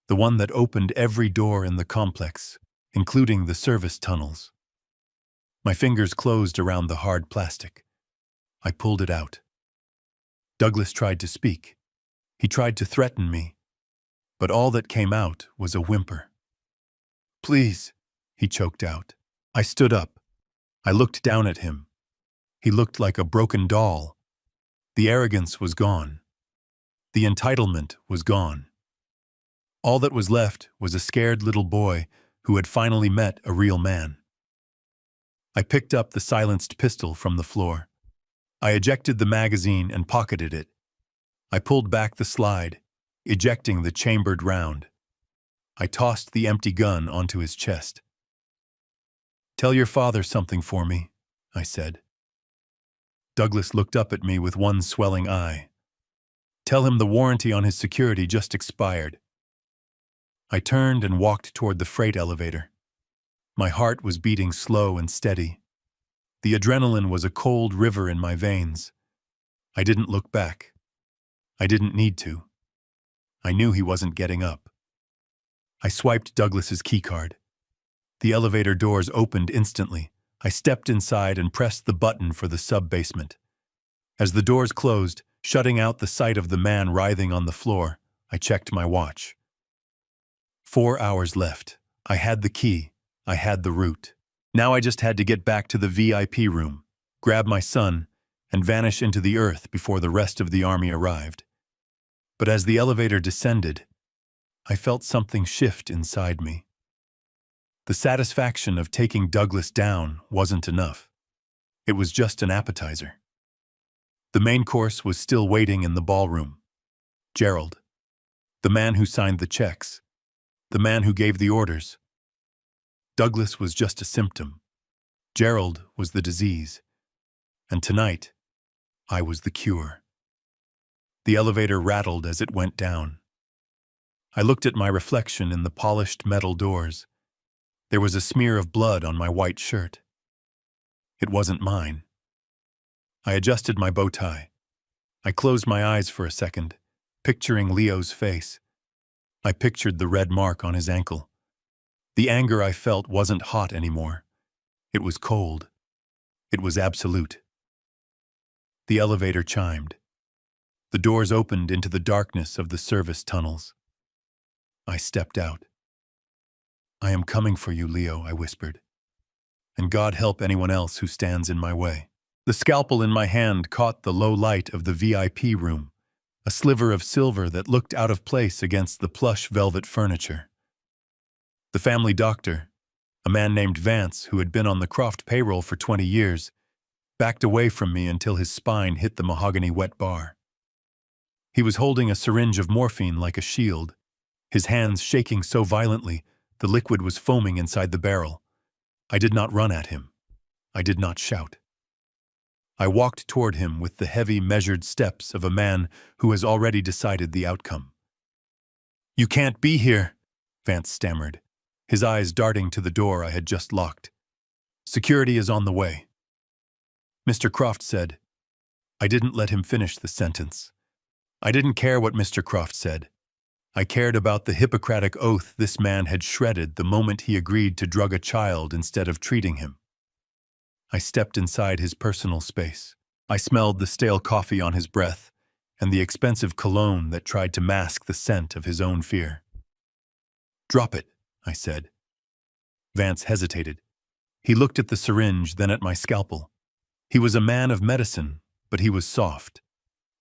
A: the one that opened every door in the complex, including the service tunnels. My fingers closed around the hard plastic. I pulled it out. Douglas tried to speak. He tried to threaten me, but all that came out was a whimper. Please, he choked out. I stood up. I looked down at him. He looked like a broken doll. The arrogance was gone. The entitlement was gone. All that was left was a scared little boy who had finally met a real man. I picked up the silenced pistol from the floor. I ejected the magazine and pocketed it. I pulled back the slide, ejecting the chambered round. I tossed the empty gun onto his chest. "Tell your father something for me," I said. Douglas looked up at me with one swelling eye. "Tell him the warranty on his security just expired." I turned and walked toward the freight elevator. My heart was beating slow and steady. The adrenaline was a cold river in my veins. I didn't look back. I didn't need to. I knew he wasn't getting up. I swiped Douglas's keycard. The elevator doors opened instantly. I stepped inside and pressed the button for the sub-basement. As the doors closed, shutting out the sight of the man writhing on the floor, I checked my watch. 4 hours left. I had the key. I had the route. Now I just had to get back to the VIP room, grab my son, and vanish into the earth before the rest of the army arrived. But as the elevator descended, I felt something shift inside me. The satisfaction of taking Douglas down wasn't enough. It was just an appetizer. The main course was still waiting in the ballroom. Gerald, the man who signed the checks, the man who gave the orders. Douglas was just a symptom. Gerald was the disease. And tonight, I was the cure. The elevator rattled as it went down. I looked at my reflection in the polished metal doors. There was a smear of blood on my white shirt. It wasn't mine. I adjusted my bow tie. I closed my eyes for a second, picturing Leo's face. I pictured the red mark on his ankle. The anger I felt wasn't hot anymore. It was cold. It was absolute. The elevator chimed. The doors opened into the darkness of the service tunnels. I stepped out. "I am coming for you, Leo," I whispered. "And God help anyone else who stands in my way." The scalpel in my hand caught the low light of the VIP room, a sliver of silver that looked out of place against the plush velvet furniture. The family doctor, a man named Vance who had been on the Croft payroll for 20 years, backed away from me until his spine hit the mahogany wet bar. He was holding a syringe of morphine like a shield, his hands shaking so violently the liquid was foaming inside the barrel. I did not run at him. I did not shout. I walked toward him with the heavy, measured steps of a man who has already decided the outcome. "You can't be here," Vance stammered, his eyes darting to the door I had just locked. "Security is on the way." Mr. Croft said. I didn't let him finish the sentence. I didn't care what Mr. Croft said. I cared about the Hippocratic oath this man had shredded the moment he agreed to drug a child instead of treating him. I stepped inside his personal space. I smelled the stale coffee on his breath and the expensive cologne that tried to mask the scent of his own fear. "Drop it," I said. Vance hesitated. He looked at the syringe, then at my scalpel. He was a man of medicine, but he was soft.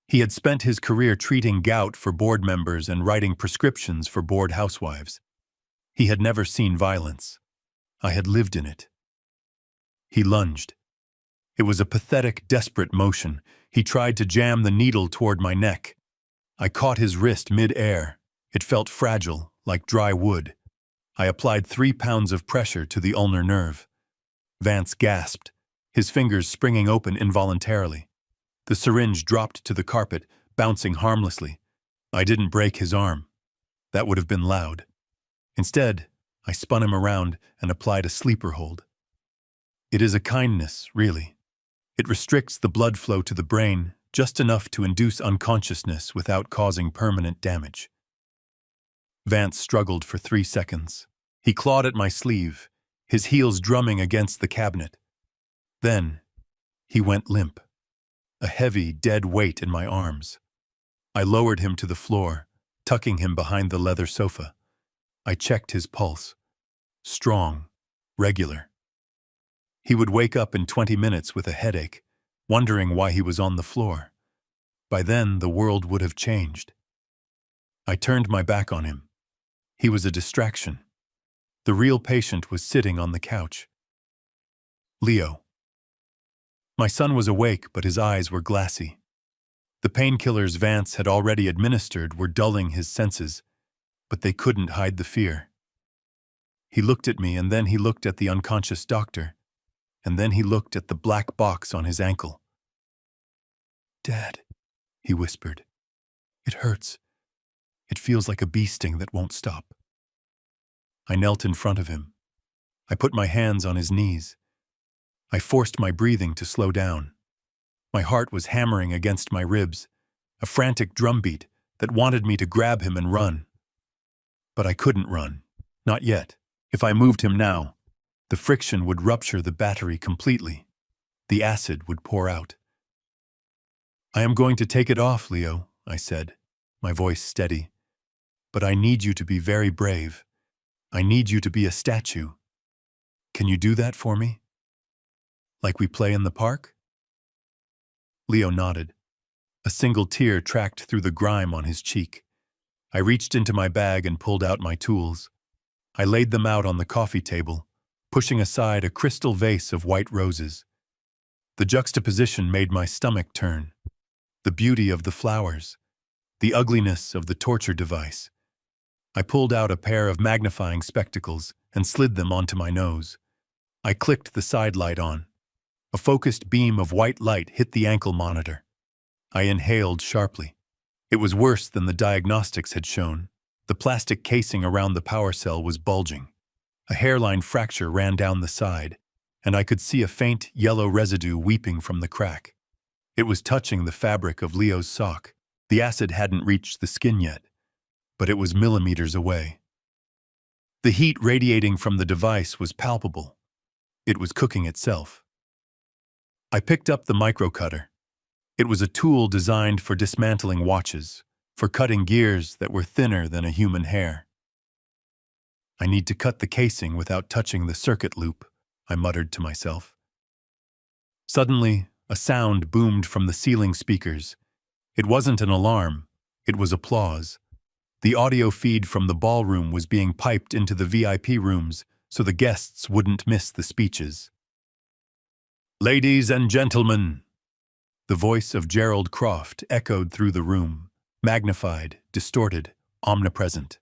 A: He had spent his career treating gout for board members and writing prescriptions for bored housewives. He had never seen violence. I had lived in it. He lunged. It was a pathetic, desperate motion. He tried to jam the needle toward my neck. I caught his wrist mid-air. It felt fragile, like dry wood. I applied 3 pounds of pressure to the ulnar nerve. Vance gasped, his fingers springing open involuntarily. The syringe dropped to the carpet, bouncing harmlessly. I didn't break his arm. That would have been loud. Instead, I spun him around and applied a sleeper hold. It is a kindness, really. It restricts the blood flow to the brain just enough to induce unconsciousness without causing permanent damage. Vance struggled for 3 seconds. He clawed at my sleeve, his heels drumming against the cabinet. Then, he went limp, a heavy, dead weight in my arms. I lowered him to the floor, tucking him behind the leather sofa. I checked his pulse. Strong, regular. He would wake up in 20 minutes with a headache, wondering why he was on the floor. By then, the world would have changed. I turned my back on him. He was a distraction. The real patient was sitting on the couch. Leo. My son was awake, but his eyes were glassy. The painkillers Vance had already administered were dulling his senses, but they couldn't hide the fear. He looked at me, and then he looked at the unconscious doctor, and then he looked at the black box on his ankle. "Dad," he whispered. "It hurts. It feels like a bee sting that won't stop." I knelt in front of him. I put my hands on his knees. I forced my breathing to slow down. My heart was hammering against my ribs, a frantic drumbeat that wanted me to grab him and run. But I couldn't run. Not yet. If I moved him now, the friction would rupture the battery completely. The acid would pour out. "I am going to take it off, Leo," I said, my voice steady. "But I need you to be very brave. I need you to be a statue. Can you do that for me? Like we play in the park?" Leo nodded. A single tear tracked through the grime on his cheek. I reached into my bag and pulled out my tools. I laid them out on the coffee table, pushing aside a crystal vase of white roses. The juxtaposition made my stomach turn. The beauty of the flowers, the ugliness of the torture device. I pulled out a pair of magnifying spectacles and slid them onto my nose. I clicked the side light on. A focused beam of white light hit the ankle monitor. I inhaled sharply. It was worse than the diagnostics had shown. The plastic casing around the power cell was bulging. A hairline fracture ran down the side, and I could see a faint yellow residue weeping from the crack. It was touching the fabric of Leo's sock. The acid hadn't reached the skin yet, but it was millimeters away. The heat radiating from the device was palpable. It was cooking itself. I picked up the microcutter. It was a tool designed for dismantling watches, for cutting gears that were thinner than a human hair. "I need to cut the casing without touching the circuit loop," I muttered to myself. Suddenly, a sound boomed from the ceiling speakers. It wasn't an alarm, it was applause. The audio feed from the ballroom was being piped into the VIP rooms so the guests wouldn't miss the speeches. "Ladies and gentlemen," the voice of Gerald Croft echoed through the room, magnified, distorted, omnipresent.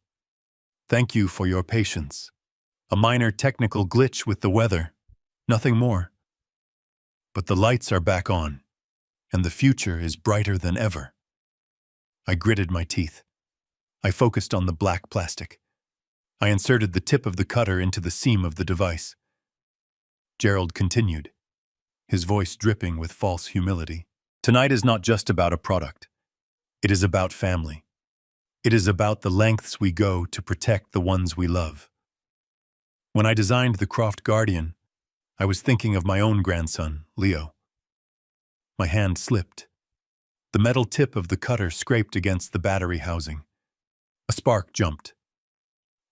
A: "Thank you for your patience. A minor technical glitch with the weather, nothing more. But the lights are back on, and the future is brighter than ever." I gritted my teeth. I focused on the black plastic. I inserted the tip of the cutter into the seam of the device. Gerald continued, his voice dripping with false humility. "Tonight is not just about a product. It is about family. It is about the lengths we go to protect the ones we love. When I designed the Croft Guardian, I was thinking of my own grandson, Leo." My hand slipped. The metal tip of the cutter scraped against the battery housing. A spark jumped.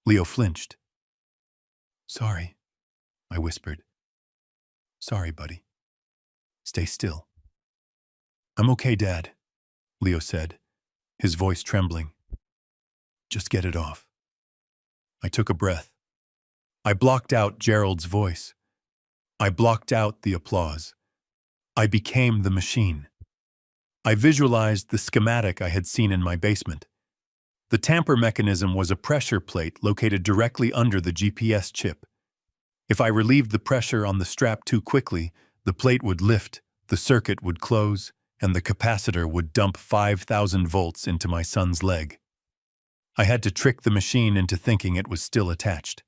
A: Leo flinched. "Sorry," I whispered. "Sorry, buddy. Stay still." "I'm okay, Dad," Leo said, his voice trembling. "Just get it off." I took a breath. I blocked out Gerald's voice. I blocked out the applause. I became the machine. I visualized the schematic I had seen in my basement. The tamper mechanism was a pressure plate located directly under the GPS chip. If I relieved the pressure on the strap too quickly, the plate would lift, the circuit would close, and the capacitor would dump 5,000 volts into my son's leg. I had to trick the machine into thinking it was still attached.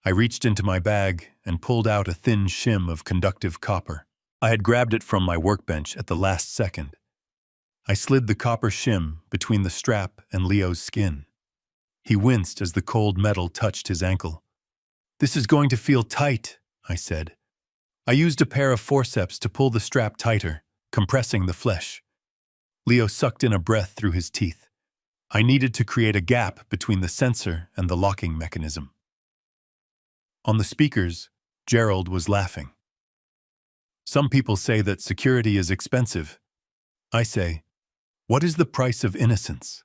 A: I reached into my bag and pulled out a thin shim of conductive copper. I had grabbed it from my workbench at the last second. I slid the copper shim between the strap and Leo's skin. He winced as the cold metal touched his ankle. "This is going to feel tight," I said. I used a pair of forceps to pull the strap tighter, compressing the flesh. Leo sucked in a breath through his teeth. I needed to create a gap between the sensor and the locking mechanism. On the speakers, Gerald was laughing. "Some people say that security is expensive. I say, what is the price of innocence?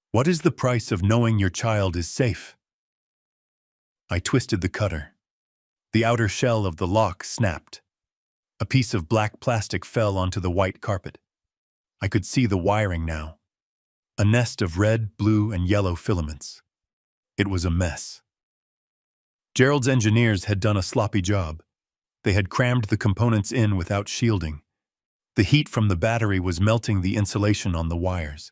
A: What is the price of knowing your child is safe?" I twisted the cutter. The outer shell of the lock snapped. A piece of black plastic fell onto the white carpet. I could see the wiring now. A nest of red, blue, and yellow filaments. It was a mess. Gerald's engineers had done a sloppy job. They had crammed the components in without shielding. The heat from the battery was melting the insulation on the wires.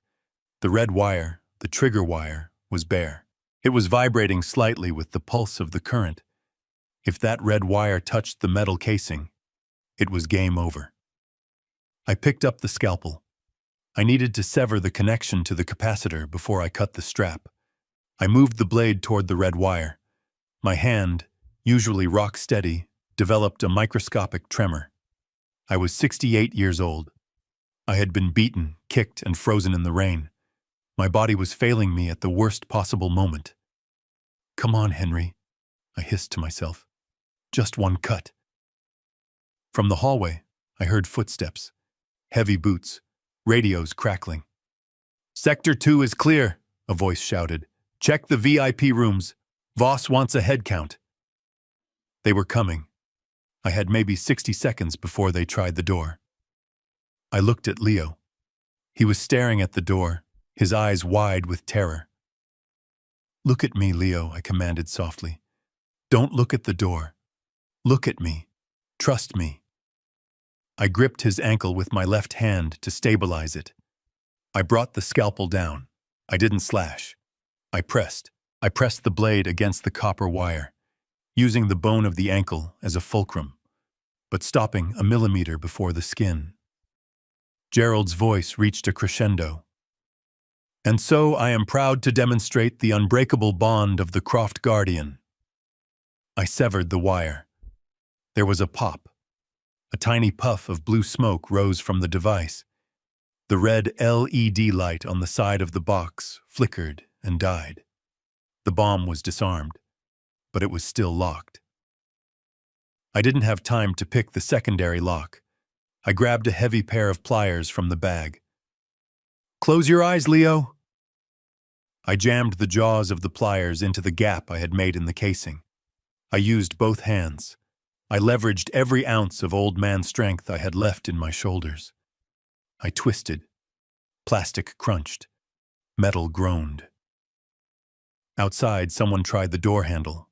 A: The red wire, the trigger wire, was bare. It was vibrating slightly with the pulse of the current. If that red wire touched the metal casing, it was game over. I picked up the scalpel. I needed to sever the connection to the capacitor before I cut the strap. I moved the blade toward the red wire. My hand, usually rock steady, developed a microscopic tremor. I was 68 years old. I had been beaten, kicked, and frozen in the rain. My body was failing me at the worst possible moment. "Come on, Henry," I hissed to myself. "Just one cut." From the hallway, I heard footsteps, heavy boots, radios crackling. "Sector 2 is clear," a voice shouted. "Check the VIP rooms. Voss wants a head count." They were coming. I had maybe 60 seconds before they tried the door. I looked at Leo. He was staring at the door, his eyes wide with terror. "Look at me, Leo," I commanded softly. "Don't look at the door. Look at me. Trust me." I gripped his ankle with my left hand to stabilize it. I brought the scalpel down. I didn't slash. I pressed the blade against the copper wire, using the bone of the ankle as a fulcrum, but stopping a millimeter before the skin. Gerald's voice reached a crescendo. "And so I am proud to demonstrate the unbreakable bond of the Croft Guardian." I severed the wire. There was a pop. A tiny puff of blue smoke rose from the device. The red LED light on the side of the box flickered and died. The bomb was disarmed, but it was still locked. I didn't have time to pick the secondary lock. I grabbed a heavy pair of pliers from the bag. "Close your eyes, Leo." I jammed the jaws of the pliers into the gap I had made in the casing. I used both hands. I leveraged every ounce of old man strength I had left in my shoulders. I twisted. Plastic crunched. Metal groaned. Outside, someone tried the door handle.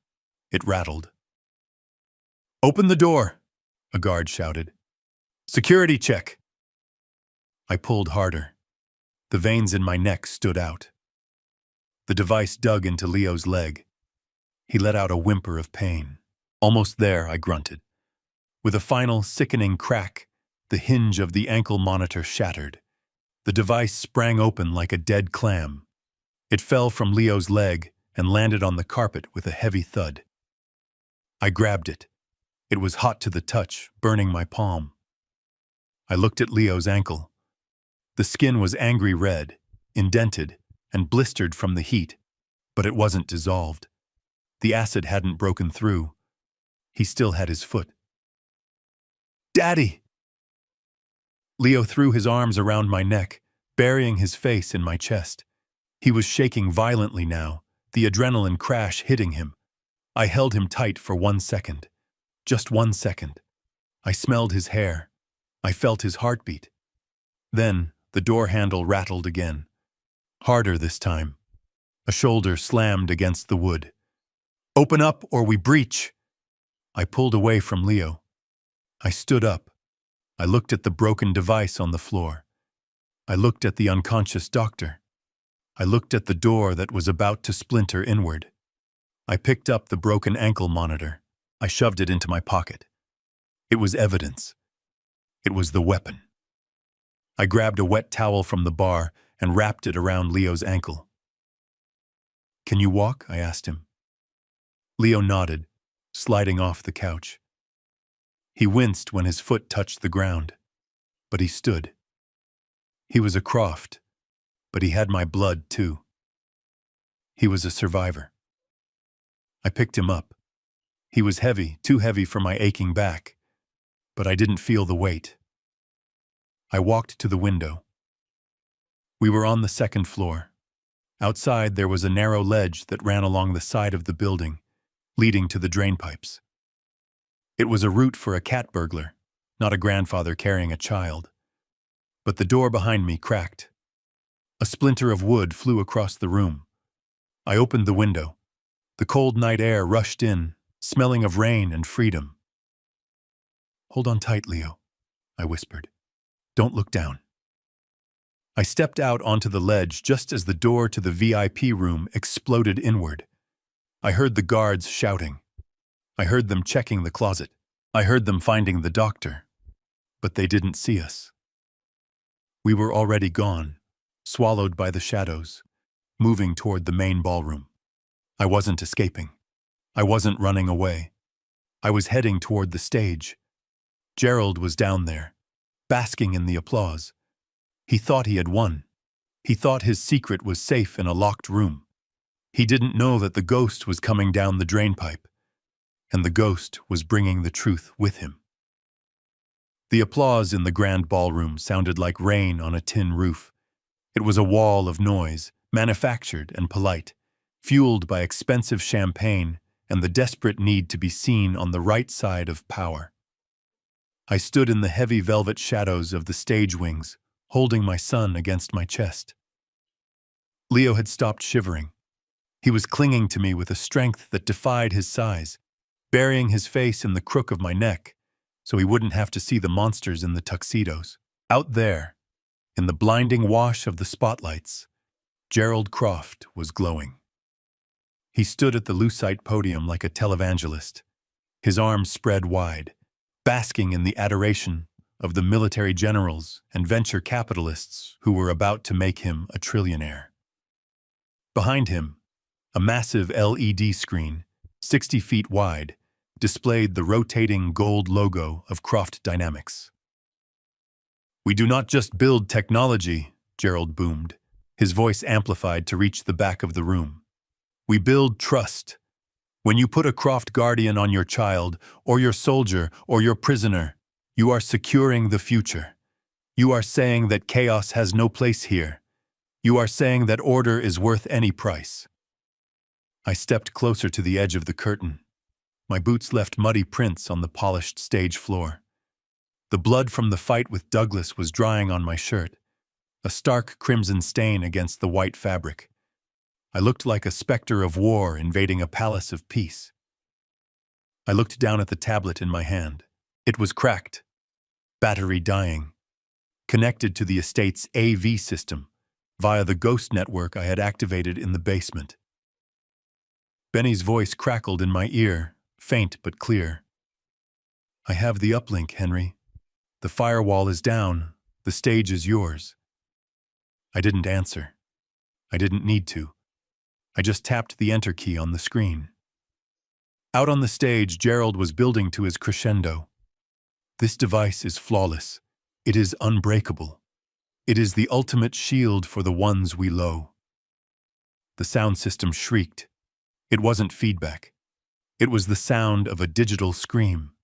A: It rattled. "Open the door," a guard shouted. "Security check." I pulled harder. The veins in my neck stood out. The device dug into Leo's leg. He let out a whimper of pain. "Almost there," I grunted. With a final sickening crack, the hinge of the ankle monitor shattered. The device sprang open like a dead clam. It fell from Leo's leg and landed on the carpet with a heavy thud. I grabbed it. It was hot to the touch, burning my palm. I looked at Leo's ankle. The skin was angry red, indented, and blistered from the heat, but it wasn't dissolved. The acid hadn't broken through. He still had his foot. "Daddy!" Leo threw his arms around my neck, burying his face in my chest. He was shaking violently now, the adrenaline crash hitting him. I held him tight for 1 second. Just 1 second. I smelled his hair. I felt his heartbeat. Then the door handle rattled again. Harder this time. A shoulder slammed against the wood. "Open up or we breach!" I pulled away from Leo. I stood up. I looked at the broken device on the floor. I looked at the unconscious doctor. I looked at the door that was about to splinter inward. I picked up the broken ankle monitor. I shoved it into my pocket. It was evidence. It was the weapon. I grabbed a wet towel from the bar and wrapped it around Leo's ankle. "Can you walk?" I asked him. Leo nodded, sliding off the couch. He winced when his foot touched the ground, but he stood. He was a Croft, but he had my blood too. He was a survivor. I picked him up. He was heavy, too heavy for my aching back, but I didn't feel the weight. I walked to the window. We were on the 2nd floor. Outside, there was a narrow ledge that ran along the side of the building, leading to the drain pipes. It was a route for a cat burglar, not a grandfather carrying a child. But the door behind me cracked. A splinter of wood flew across the room. I opened the window. The cold night air rushed in, smelling of rain and freedom. "Hold on tight, Leo," I whispered. "Don't look down." I stepped out onto the ledge just as the door to the VIP room exploded inward. I heard the guards shouting. I heard them checking the closet. I heard them finding the doctor. But they didn't see us. We were already gone, swallowed by the shadows, moving toward the main ballroom. I wasn't escaping. I wasn't running away. I was heading toward the stage. Gerald was down there, basking in the applause. He thought he had won. He thought his secret was safe in a locked room. He didn't know that the ghost was coming down the drainpipe, and the ghost was bringing the truth with him. The applause in the grand ballroom sounded like rain on a tin roof. It was a wall of noise, manufactured and polite, fueled by expensive champagne and the desperate need to be seen on the right side of power. I stood in the heavy velvet shadows of the stage wings, holding my son against my chest. Leo had stopped shivering. He was clinging to me with a strength that defied his size, burying his face in the crook of my neck so he wouldn't have to see the monsters in the tuxedos. Out there, in the blinding wash of the spotlights, Gerald Croft was glowing. He stood at the lucite podium like a televangelist, his arms spread wide, basking in the adoration of the military generals and venture capitalists who were about to make him a trillionaire. Behind him, a massive LED screen, 60 feet wide, displayed the rotating gold logo of Croft Dynamics. "We do not just build technology," Gerald boomed, his voice amplified to reach the back of the room. "We build trust. When you put a Croft Guardian on your child, or your soldier, or your prisoner, you are securing the future. You are saying that chaos has no place here. You are saying that order is worth any price." I stepped closer to the edge of the curtain. My boots left muddy prints on the polished stage floor. The blood from the fight with Douglas was drying on my shirt, a stark crimson stain against the white fabric. I looked like a specter of war invading a palace of peace. I looked down at the tablet in my hand. It was cracked, battery dying, connected to the estate's AV system via the ghost network I had activated in the basement. Benny's voice crackled in my ear, faint but clear. "I have the uplink, Henry. The firewall is down. The stage is yours." I didn't answer. I didn't need to. I just tapped the enter key on the screen. Out on the stage, Gerald was building to his crescendo. "This device is flawless. It is unbreakable. It is the ultimate shield for the ones we low." The sound system shrieked. It wasn't feedback. It was the sound of a digital scream,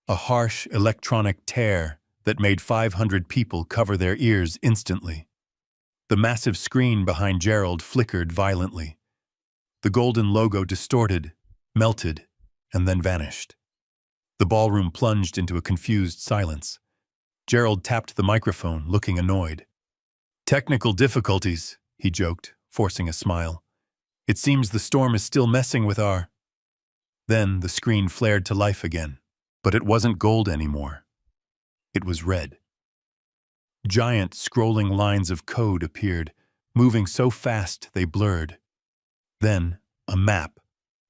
A: a harsh electronic tear that made 500 people cover their ears instantly. The massive screen behind Gerald flickered violently. The golden logo distorted, melted, and then vanished. The ballroom plunged into a confused silence. Gerald tapped the microphone, looking annoyed. "Technical difficulties," he joked, forcing a smile. "It seems the storm is still messing with our—" Then the screen flared to life again, but it wasn't gold anymore. It was red. Giant scrolling lines of code appeared, moving so fast they blurred. Then a map,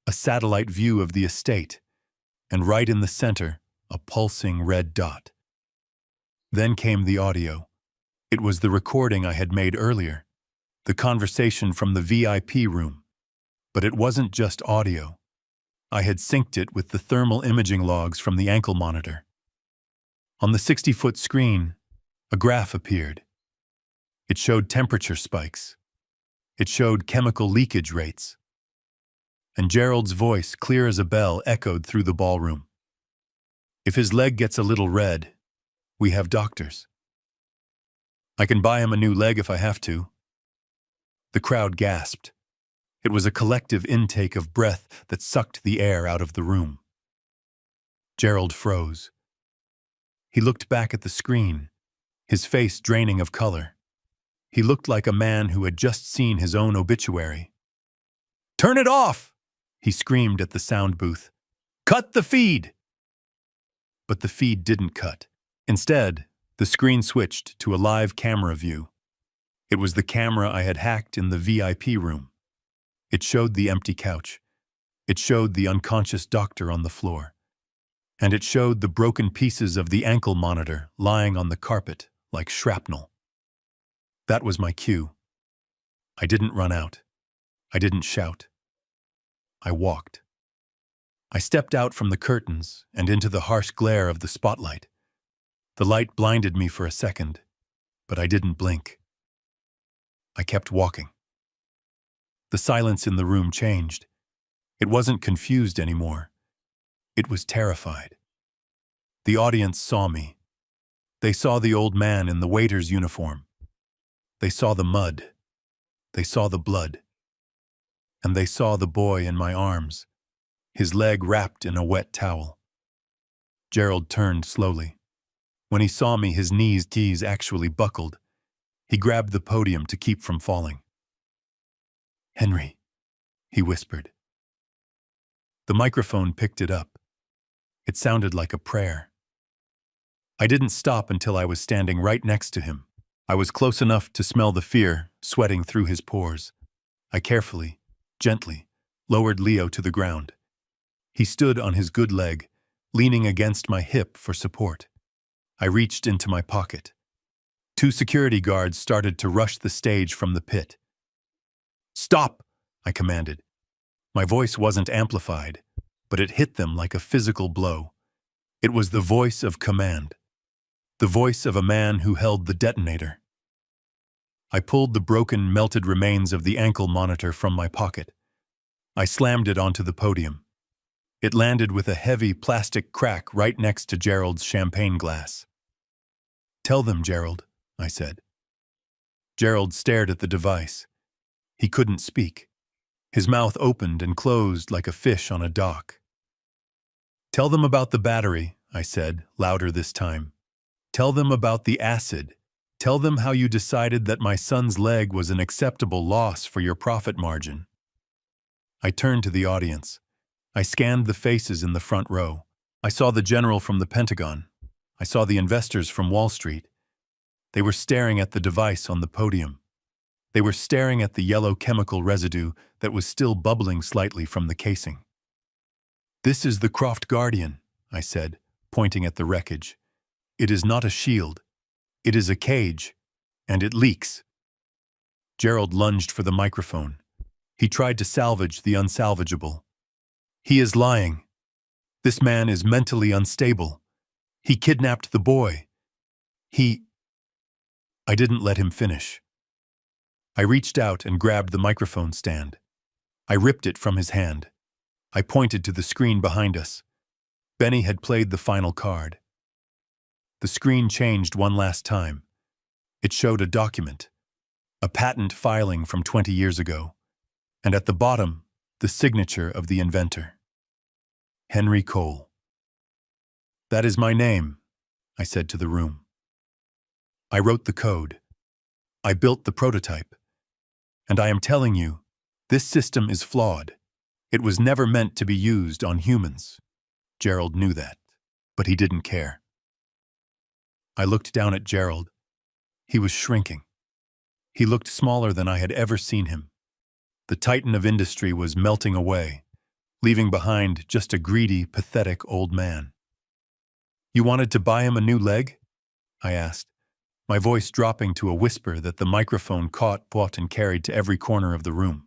A: a satellite view of the estate, and right in the center, a pulsing red dot. Then came the audio. It was the recording I had made earlier, the conversation from the VIP room. But it wasn't just audio. I had synced it with the thermal imaging logs from the ankle monitor. On the 60-foot screen, a graph appeared. It showed temperature spikes. It showed chemical leakage rates. And Gerald's voice, clear as a bell, echoed through the ballroom. "If his leg gets a little red, we have doctors. I can buy him a new leg if I have to." The crowd gasped. It was a collective intake of breath that sucked the air out of the room. Gerald froze. He looked back at the screen, his face draining of color. He looked like a man who had just seen his own obituary. "Turn it off!" he screamed at the sound booth. "Cut the feed!" But the feed didn't cut. Instead, the screen switched to a live camera view. It was the camera I had hacked in the VIP room. It showed the empty couch. It showed the unconscious doctor on the floor. And it showed the broken pieces of the ankle monitor lying on the carpet like shrapnel. That was my cue. I didn't run out. I didn't shout. I walked. I stepped out from the curtains and into the harsh glare of the spotlight. The light blinded me for a second, but I didn't blink. I kept walking. The silence in the room changed. It wasn't confused anymore. It was terrified. The audience saw me. They saw the old man in the waiter's uniform. They saw the mud. They saw the blood. And they saw the boy in my arms, his leg wrapped in a wet towel. Gerald turned slowly. When he saw me, his knees actually buckled. He grabbed the podium to keep from falling. "Henry," he whispered. The microphone picked it up. It sounded like a prayer. I didn't stop until I was standing right next to him. I was close enough to smell the fear sweating through his pores. I carefully, gently, lowered Leo to the ground. He stood on his good leg, leaning against my hip for support. I reached into my pocket. 2 security guards started to rush the stage from the pit. "Stop!" I commanded. My voice wasn't amplified, but it hit them like a physical blow. It was the voice of command. The voice of a man who held the detonator. I pulled the broken, melted remains of the ankle monitor from my pocket. I slammed it onto the podium. It landed with a heavy plastic crack right next to Gerald's champagne glass. "Tell them, Gerald," I said. Gerald stared at the device. He couldn't speak. His mouth opened and closed like a fish on a dock. "Tell them about the battery," I said, louder this time. "Tell them about the acid. Tell them how you decided that my son's leg was an acceptable loss for your profit margin." I turned to the audience. I scanned the faces in the front row. I saw the general from the Pentagon. I saw the investors from Wall Street. They were staring at the device on the podium. They were staring at the yellow chemical residue that was still bubbling slightly from the casing. "This is the Croft Guardian," I said, pointing at the wreckage. "It is not a shield. It is a cage, and it leaks." Gerald lunged for the microphone. He tried to salvage the unsalvageable. "He is lying. This man is mentally unstable. He kidnapped the boy. I didn't let him finish. I reached out and grabbed the microphone stand. I ripped it from his hand. I pointed to the screen behind us. Benny had played the final card. The screen changed one last time. It showed a document, a patent filing from 20 years ago, and at the bottom, the signature of the inventor. Henry Cole. "That is my name," I said to the room. I wrote the code. I built the prototype. And I am telling you, this system is flawed. It was never meant to be used on humans. Gerald knew that, but he didn't care. I looked down at Gerald. He was shrinking. He looked smaller than I had ever seen him. The titan of industry was melting away, leaving behind just a greedy, pathetic old man. "You wanted to buy him a new leg?" I asked, my voice dropping to a whisper that the microphone caught, and carried to every corner of the room.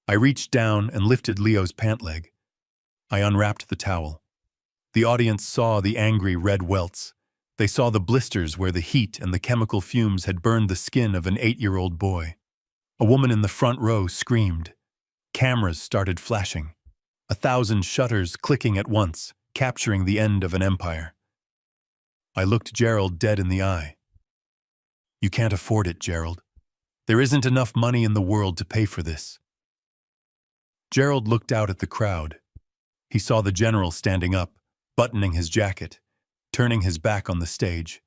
A: I reached down and lifted Leo's pant leg. I unwrapped the towel. The audience saw the angry red welts. They saw the blisters where the heat and the chemical fumes had burned the skin of an 8-year-old boy. A woman in the front row screamed. Cameras started flashing. 1,000 shutters clicking at once, capturing the end of an empire. I looked Gerald dead in the eye. "You can't afford it, Gerald. There isn't enough money in the world to pay for this." Gerald looked out at the crowd. He saw the general standing up, buttoning his jacket, turning his back on the stage.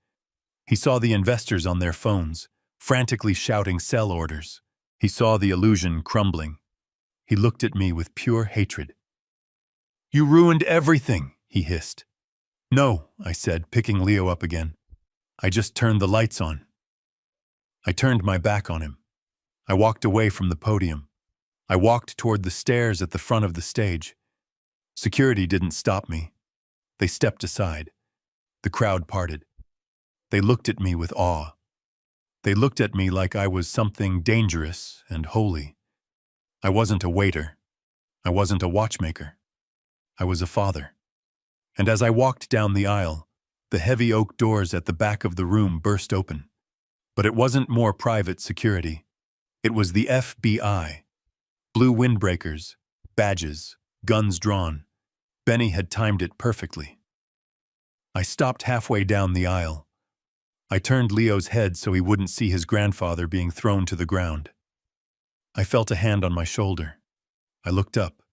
A: He saw the investors on their phones, frantically shouting sell orders. He saw the illusion crumbling. He looked at me with pure hatred. "You ruined everything," he hissed. "No," I said, picking Leo up again. "I just turned the lights on." I turned my back on him. I walked away from the podium. I walked toward the stairs at the front of the stage. Security didn't stop me. They stepped aside. The crowd parted. They looked at me with awe. They looked at me like I was something dangerous and holy. I wasn't a waiter. I wasn't a watchmaker. I was a father. And as I walked down the aisle, the heavy oak doors at the back of the room burst open. But it wasn't more private security. It was the FBI. Blue windbreakers, badges, guns drawn. Benny had timed it perfectly. I stopped halfway down the aisle. I turned Leo's head so he wouldn't see his grandfather being thrown to the ground. I felt a hand on my shoulder. I looked up.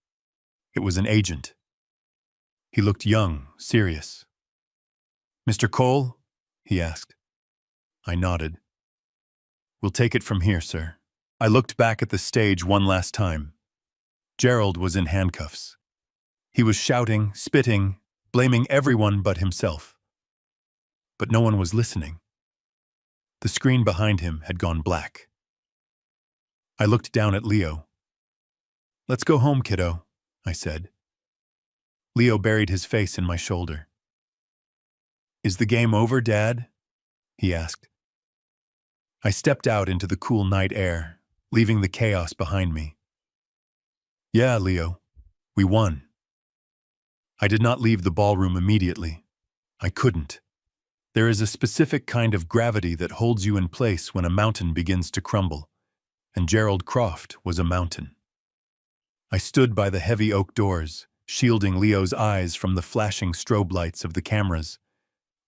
A: It was an agent. He looked young, serious. "Mr. Cole?" he asked. I nodded. "We'll take it from here, sir." I looked back at the stage one last time. Gerald was in handcuffs. He was shouting, spitting, blaming everyone but himself. But no one was listening. The screen behind him had gone black. I looked down at Leo. "Let's go home, kiddo," I said. Leo buried his face in my shoulder. "Is the game over, Dad?" he asked. I stepped out into the cool night air, leaving the chaos behind me. "Yeah, Leo, we won." I did not leave the ballroom immediately. I couldn't. There is a specific kind of gravity that holds you in place when a mountain begins to crumble, and Gerald Croft was a mountain. I stood by the heavy oak doors, shielding Leo's eyes from the flashing strobe lights of the cameras,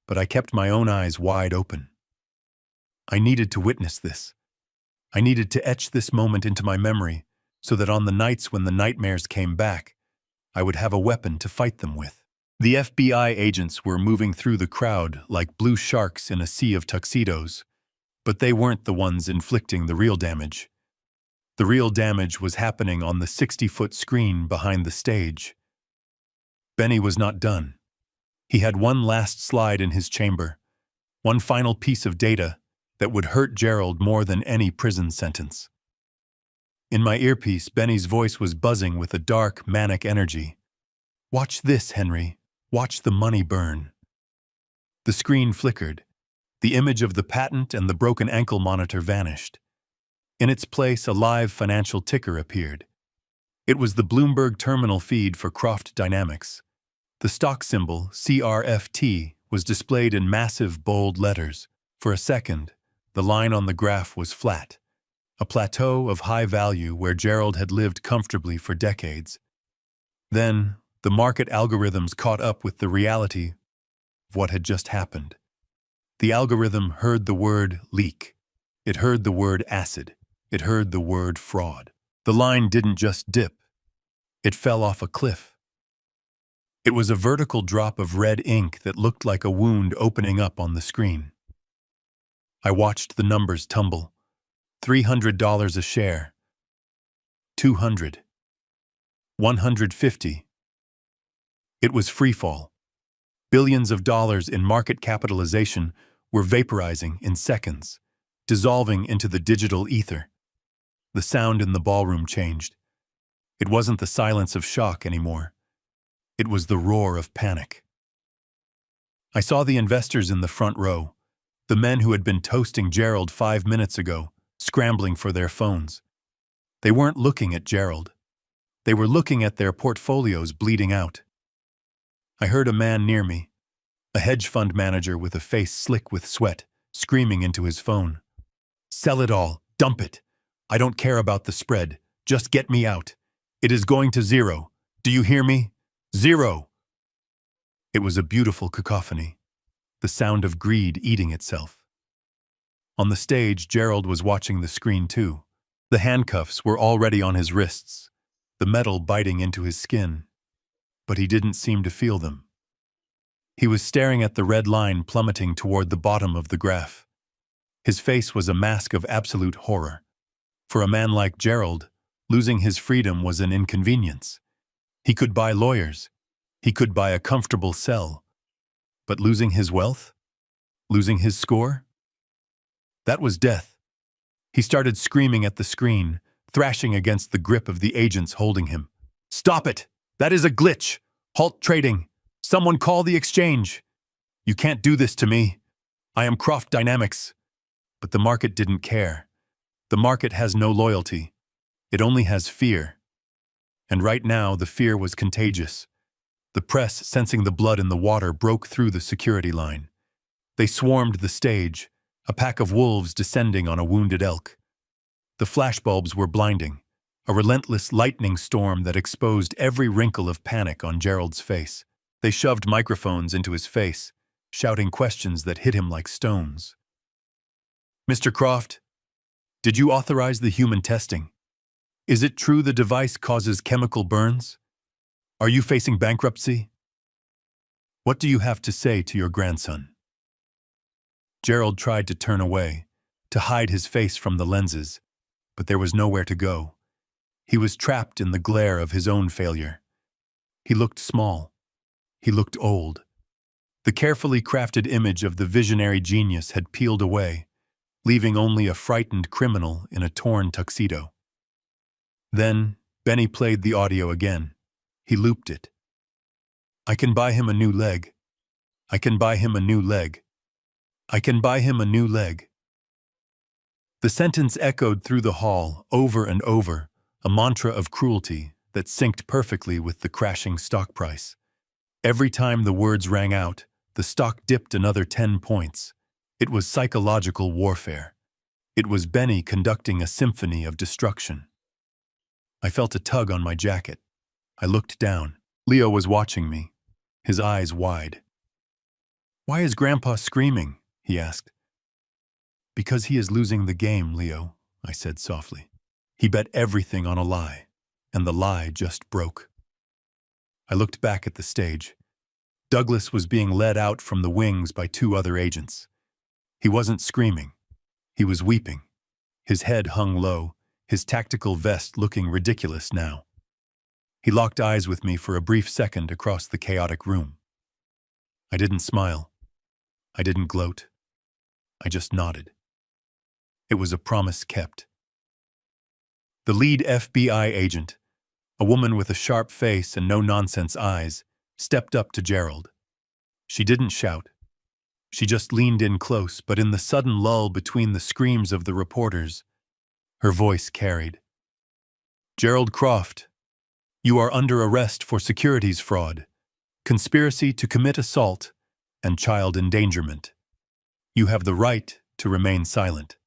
A: but I kept my own eyes wide open. I needed to witness this. I needed to etch this moment into my memory so that on the nights when the nightmares came back, I would have a weapon to fight them with. The FBI agents were moving through the crowd like blue sharks in a sea of tuxedos, but they weren't the ones inflicting the real damage. The real damage was happening on the 60-foot screen behind the stage. Benny was not done. He had one last slide in his chamber, one final piece of data that would hurt Gerald more than any prison sentence. In my earpiece, Benny's voice was buzzing with a dark, manic energy. "Watch this, Henry. Watch the money burn." The screen flickered. The image of the patent and the broken ankle monitor vanished. In its place, a live financial ticker appeared. It was the Bloomberg terminal feed for Croft Dynamics. The stock symbol, CRFT, was displayed in massive, bold letters. For a second, the line on the graph was flat, a plateau of high value where Gerald had lived comfortably for decades. Then, the market algorithms caught up with the reality of what had just happened. The algorithm heard the word leak. It heard the word acid. It heard the word fraud. The line didn't just dip. It fell off a cliff. It was a vertical drop of red ink that looked like a wound opening up on the screen. I watched the numbers tumble. $300 a share. 200. 150. It was freefall. Billions of dollars in market capitalization were vaporizing in seconds, dissolving into the digital ether. The sound in the ballroom changed. It wasn't the silence of shock anymore. It was the roar of panic. I saw the investors in the front row, the men who had been toasting Gerald 5 minutes ago, scrambling for their phones. They weren't looking at Gerald. They were looking at their portfolios bleeding out. I heard a man near me, a hedge fund manager with a face slick with sweat, screaming into his phone. "Sell it all. Dump it. I don't care about the spread. Just get me out. It is going to zero. Do you hear me? Zero." It was a beautiful cacophony, the sound of greed eating itself. On the stage, Gerald was watching the screen too. The handcuffs were already on his wrists, the metal biting into his skin. But he didn't seem to feel them. He was staring at the red line plummeting toward the bottom of the graph. His face was a mask of absolute horror. For a man like Gerald, losing his freedom was an inconvenience. He could buy lawyers. He could buy a comfortable cell. But losing his wealth? Losing his score? That was death. He started screaming at the screen, thrashing against the grip of the agents holding him. "Stop it! That is a glitch! Halt trading! Someone call the exchange! You can't do this to me! I am Croft Dynamics!" But the market didn't care. The market has no loyalty. It only has fear. And right now, the fear was contagious. The press, sensing the blood in the water, broke through the security line. They swarmed the stage, a pack of wolves descending on a wounded elk. The flashbulbs were blinding, a relentless lightning storm that exposed every wrinkle of panic on Gerald's face. They shoved microphones into his face, shouting questions that hit him like stones. "Mr. Croft, did you authorize the human testing? Is it true the device causes chemical burns? Are you facing bankruptcy? What do you have to say to your grandson?" Gerald tried to turn away, to hide his face from the lenses, but there was nowhere to go. He was trapped in the glare of his own failure. He looked small. He looked old. The carefully crafted image of the visionary genius had peeled away, leaving only a frightened criminal in a torn tuxedo. Then, Benny played the audio again. He looped it. "I can buy him a new leg. I can buy him a new leg. I can buy him a new leg." The sentence echoed through the hall, over and over, a mantra of cruelty that synced perfectly with the crashing stock price. Every time the words rang out, the stock dipped another 10 points. It was psychological warfare. It was Benny conducting a symphony of destruction. I felt a tug on my jacket. I looked down. Leo was watching me, his eyes wide. "Why is Grandpa screaming?" he asked. "Because he is losing the game, Leo," I said softly. "He bet everything on a lie, and the lie just broke." I looked back at the stage. Douglas was being led out from the wings by 2 other agents. He wasn't screaming. He was weeping. His head hung low, his tactical vest looking ridiculous now. He locked eyes with me for a brief second across the chaotic room. I didn't smile. I didn't gloat. I just nodded. It was a promise kept. The lead FBI agent, a woman with a sharp face and no-nonsense eyes, stepped up to Gerald. She didn't shout. She just leaned in close, but in the sudden lull between the screams of the reporters, her voice carried. "Gerald Croft, you are under arrest for securities fraud, conspiracy to commit assault, and child endangerment. You have the right to remain silent."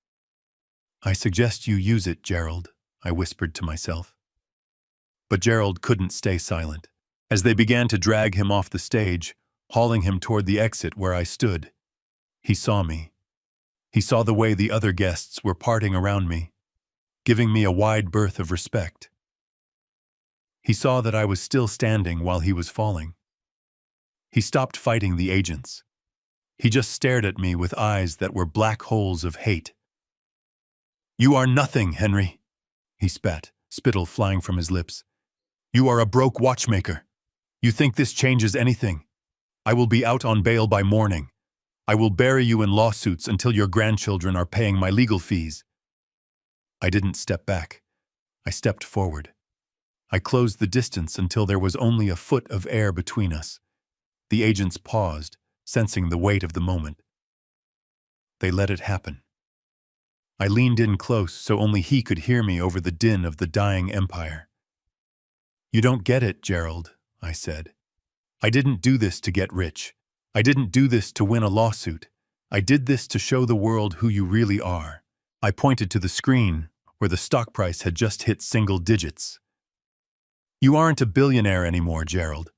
A: "I suggest you use it, Gerald," I whispered to myself. But Gerald couldn't stay silent. As they began to drag him off the stage, hauling him toward the exit where I stood, he saw me. He saw the way the other guests were parting around me, giving me a wide berth of respect. He saw that I was still standing while he was falling. He stopped fighting the agents. He just stared at me with eyes that were black holes of hate. "You are nothing, Henry," he spat, spittle flying from his lips. "You are a broke watchmaker. You think this changes anything? I will be out on bail by morning. I will bury you in lawsuits until your grandchildren are paying my legal fees." I didn't step back. I stepped forward. I closed the distance until there was only a foot of air between us. The agents paused, sensing the weight of the moment. They let it happen. I leaned in close so only he could hear me over the din of the dying empire. "You don't get it, Gerald," I said. "I didn't do this to get rich. I didn't do this to win a lawsuit. I did this to show the world who you really are." I pointed to the screen where the stock price had just hit single digits. "You aren't a billionaire anymore, Gerald.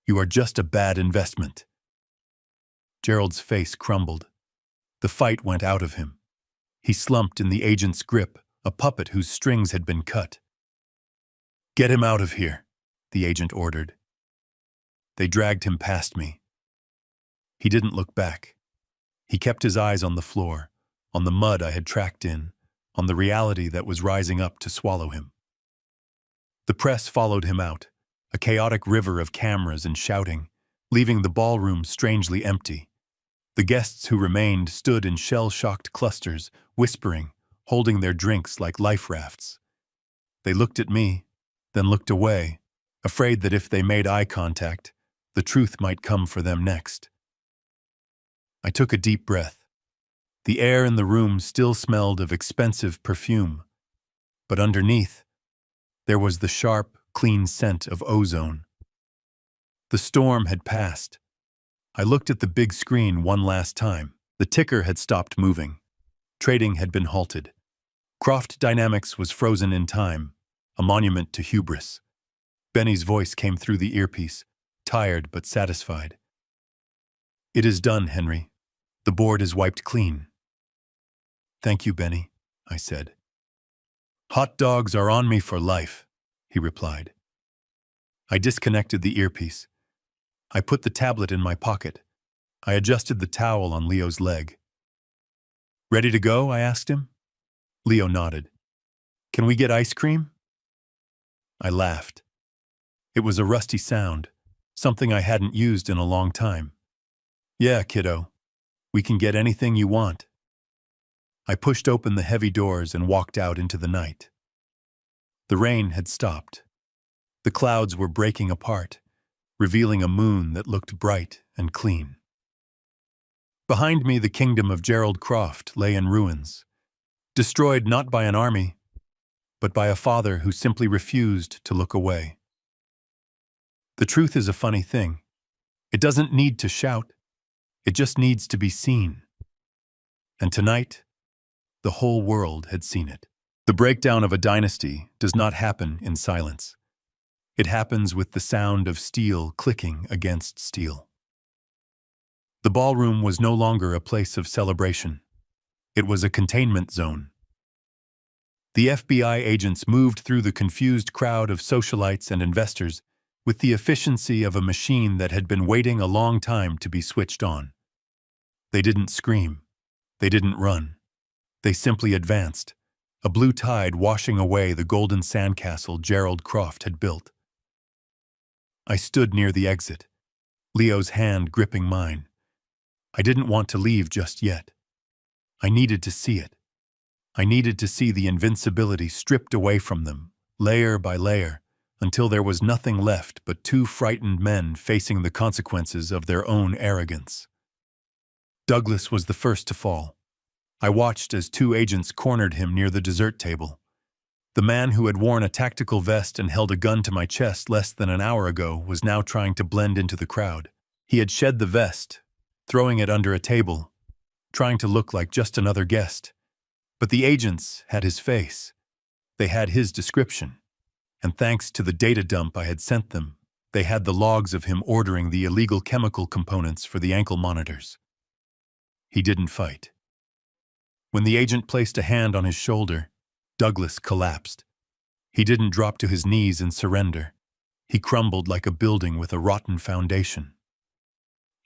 A: You are just a bad investment." Gerald's face crumbled. The fight went out of him. He slumped in the agent's grip, a puppet whose strings had been cut. "Get him out of here," the agent ordered. They dragged him past me. He didn't look back. He kept his eyes on the floor, on the mud I had tracked in, on the reality that was rising up to swallow him. The press followed him out, a chaotic river of cameras and shouting, leaving the ballroom strangely empty. The guests who remained stood in shell-shocked clusters, whispering, holding their drinks like life rafts. They looked at me, then looked away, afraid that if they made eye contact, the truth might come for them next. I took a deep breath. The air in the room still smelled of expensive perfume, but underneath, there was the sharp, clean scent of ozone. The storm had passed. I looked at the big screen one last time. The ticker had stopped moving. Trading had been halted. Croft Dynamics was frozen in time, a monument to hubris. Benny's voice came through the earpiece, tired but satisfied. "It is done, Henry. The board is wiped clean." "Thank you, Benny," I said. "Hot dogs are on me for life," he replied. I disconnected the earpiece. I put the tablet in my pocket. I adjusted the towel on Leo's leg. "Ready to go?" I asked him. Leo nodded. "Can we get ice cream?" I laughed. It was a rusty sound, something I hadn't used in a long time. "Yeah, kiddo. We can get anything you want." I pushed open the heavy doors and walked out into the night. The rain had stopped. The clouds were breaking apart, revealing a moon that looked bright and clean. Behind me, the kingdom of Gerald Croft lay in ruins, destroyed not by an army, but by a father who simply refused to look away. The truth is a funny thing. It doesn't need to shout. It just needs to be seen. And tonight, the whole world had seen it. The breakdown of a dynasty does not happen in silence. It happens with the sound of steel clicking against steel. The ballroom was no longer a place of celebration. It was a containment zone. The FBI agents moved through the confused crowd of socialites and investors with the efficiency of a machine that had been waiting a long time to be switched on. They didn't scream. They didn't run. They simply advanced, a blue tide washing away the golden sandcastle Gerald Croft had built. I stood near the exit, Leo's hand gripping mine. I didn't want to leave just yet. I needed to see it. I needed to see the invincibility stripped away from them, layer by layer, until there was nothing left but two frightened men facing the consequences of their own arrogance. Douglas was the first to fall. I watched as two agents cornered him near the dessert table. The man who had worn a tactical vest and held a gun to my chest less than an hour ago was now trying to blend into the crowd. He had shed the vest, throwing it under a table, trying to look like just another guest. But the agents had his face. They had his description. And thanks to the data dump I had sent them, they had the logs of him ordering the illegal chemical components for the ankle monitors. He didn't fight. When the agent placed a hand on his shoulder, Douglas collapsed. He didn't drop to his knees and surrender. He crumbled like a building with a rotten foundation.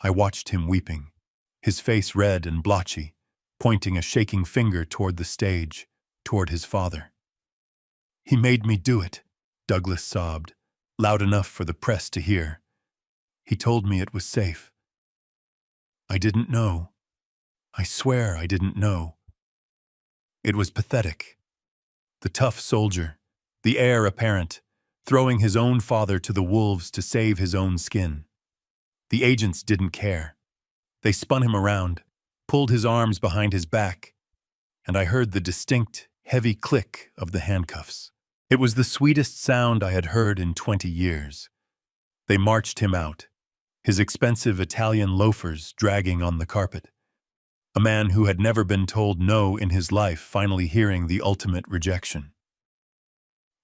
A: I watched him weeping, his face red and blotchy, pointing a shaking finger toward the stage, toward his father. "He made me do it," Douglas sobbed, loud enough for the press to hear. "He told me it was safe. I didn't know. I swear I didn't know." It was pathetic. The tough soldier, the heir apparent, throwing his own father to the wolves to save his own skin. The agents didn't care. They spun him around, pulled his arms behind his back, and I heard the distinct, heavy click of the handcuffs. It was the sweetest sound I had heard in 20 years. They marched him out, his expensive Italian loafers dragging on the carpet. A man who had never been told no in his life finally hearing the ultimate rejection.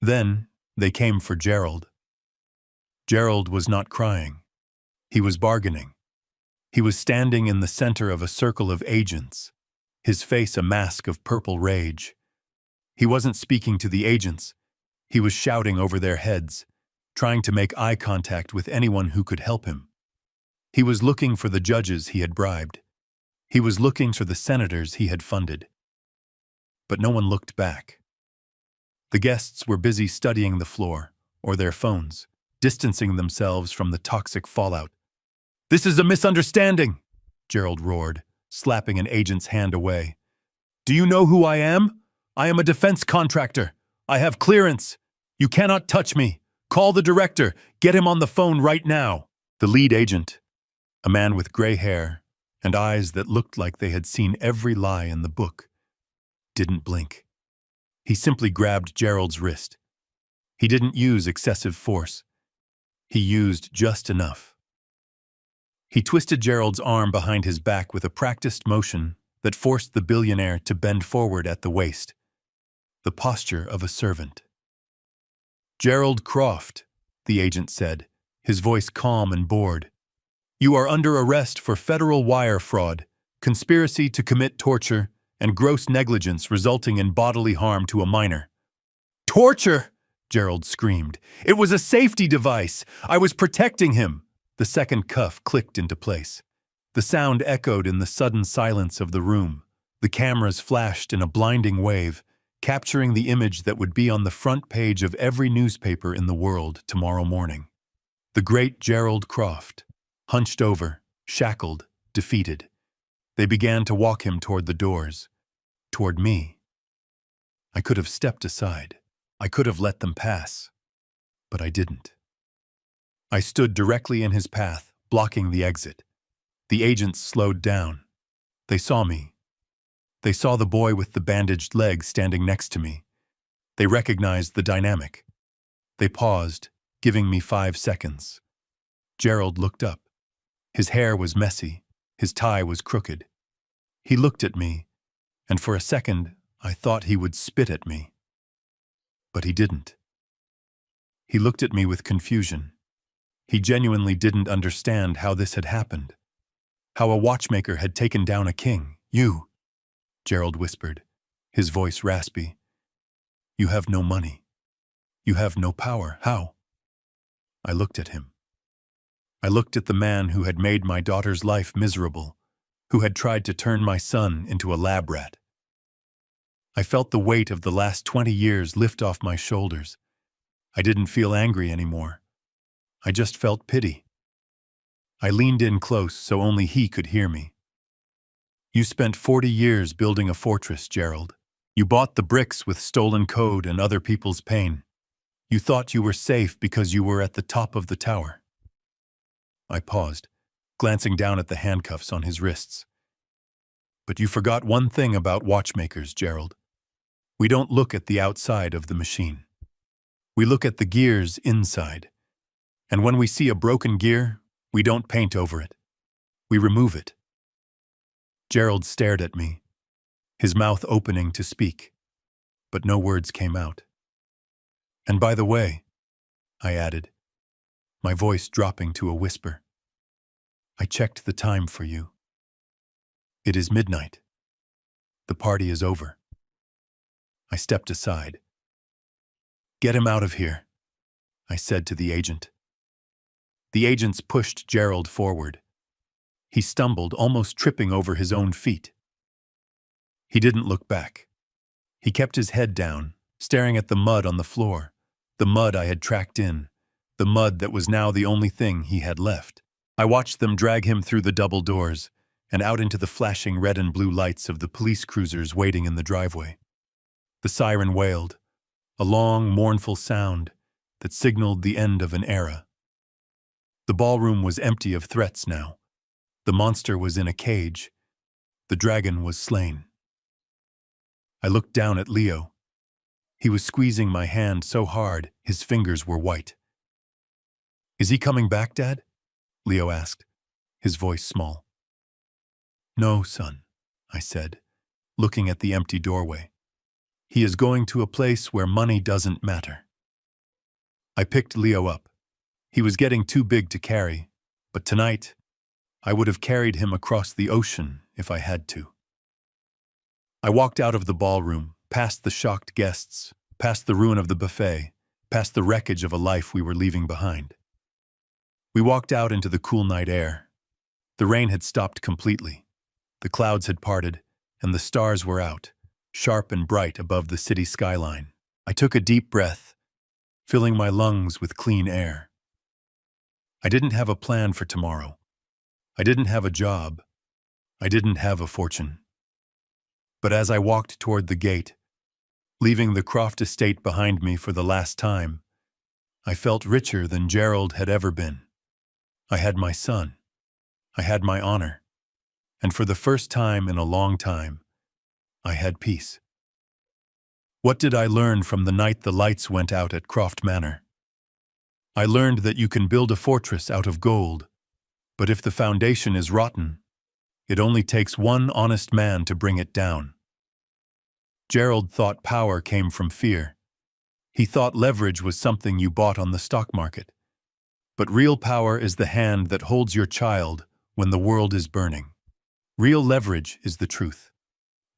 A: Then they came for Gerald. Gerald was not crying. He was bargaining. He was standing in the center of a circle of agents, his face a mask of purple rage. He wasn't speaking to the agents. He was shouting over their heads, trying to make eye contact with anyone who could help him. He was looking for the judges he had bribed. He was looking for the senators he had funded. But no one looked back. The guests were busy studying the floor, or their phones, distancing themselves from the toxic fallout. "This is a misunderstanding," Gerald roared, slapping an agent's hand away. "Do you know who I am? I am a defense contractor. I have clearance. You cannot touch me. Call the director. Get him on the phone right now." The lead agent, a man with gray hair and eyes that looked like they had seen every lie in the book, didn't blink. He simply grabbed Gerald's wrist. He didn't use excessive force. He used just enough. He twisted Gerald's arm behind his back with a practiced motion that forced the billionaire to bend forward at the waist, the posture of a servant. "Gerald Croft," the agent said, his voice calm and bored. "You are under arrest for federal wire fraud, conspiracy to commit torture, and gross negligence resulting in bodily harm to a minor." "Torture!" Gerald screamed. "It was a safety device. I was protecting him." The second cuff clicked into place. The sound echoed in the sudden silence of the room. The cameras flashed in a blinding wave, capturing the image that would be on the front page of every newspaper in the world tomorrow morning. The great Gerald Croft, hunched over, shackled, defeated. They began to walk him toward the doors, toward me. I could have stepped aside. I could have let them pass, but I didn't. I stood directly in his path, blocking the exit. The agents slowed down. They saw me. They saw the boy with the bandaged leg standing next to me. They recognized the dynamic. They paused, giving me 5 seconds. Gerald looked up. His hair was messy. His tie was crooked. He looked at me, and for a second, I thought he would spit at me. But he didn't. He looked at me with confusion. He genuinely didn't understand how this had happened. How a watchmaker had taken down a king. "You," Gerald whispered, his voice raspy. "You have no money. You have no power. How?" I looked at him. I looked at the man who had made my daughter's life miserable, who had tried to turn my son into a lab rat. I felt the weight of the last 20 years lift off my shoulders. I didn't feel angry anymore. I just felt pity. I leaned in close so only he could hear me. "You spent 40 years building a fortress, Gerald. You bought the bricks with stolen code and other people's pain. You thought you were safe because you were at the top of the tower." I paused, glancing down at the handcuffs on his wrists. "But you forgot one thing about watchmakers, Gerald. We don't look at the outside of the machine. We look at the gears inside. And when we see a broken gear, we don't paint over it. We remove it." Gerald stared at me, his mouth opening to speak, but no words came out. "And by the way," I added, my voice dropping to a whisper, "I checked the time for you. It is midnight. The party is over." I stepped aside. "Get him out of here," I said to the agent. The agents pushed Gerald forward. He stumbled, almost tripping over his own feet. He didn't look back. He kept his head down, staring at the mud on the floor, the mud I had tracked in, the mud that was now the only thing he had left. I watched them drag him through the double doors and out into the flashing red and blue lights of the police cruisers waiting in the driveway. The siren wailed, a long, mournful sound that signaled the end of an era. The ballroom was empty of threats now. The monster was in a cage. The dragon was slain. I looked down at Leo. He was squeezing my hand so hard, his fingers were white. "Is he coming back, Dad?" Leo asked, his voice small. "No, son," I said, looking at the empty doorway. "He is going to a place where money doesn't matter." I picked Leo up. He was getting too big to carry, but tonight, I would have carried him across the ocean if I had to. I walked out of the ballroom, past the shocked guests, past the ruin of the buffet, past the wreckage of a life we were leaving behind. We walked out into the cool night air, The rain had stopped completely. The clouds had parted, and the stars were out, sharp and bright above the city skyline. I took a deep breath, filling my lungs with clean air. I didn't have a plan for tomorrow. I didn't have a job. I didn't have a fortune. But as I walked toward the gate, leaving the Croft estate behind me for the last time, I felt richer than Gerald had ever been. I had my son. I had my honor. And for the first time in a long time, I had peace. What did I learn from the night the lights went out at Croft Manor? I learned that you can build a fortress out of gold, but if the foundation is rotten, it only takes one honest man to bring it down. Gerald thought power came from fear. He thought leverage was something you bought on the stock market. But real power is the hand that holds your child when the world is burning. Real leverage is the truth.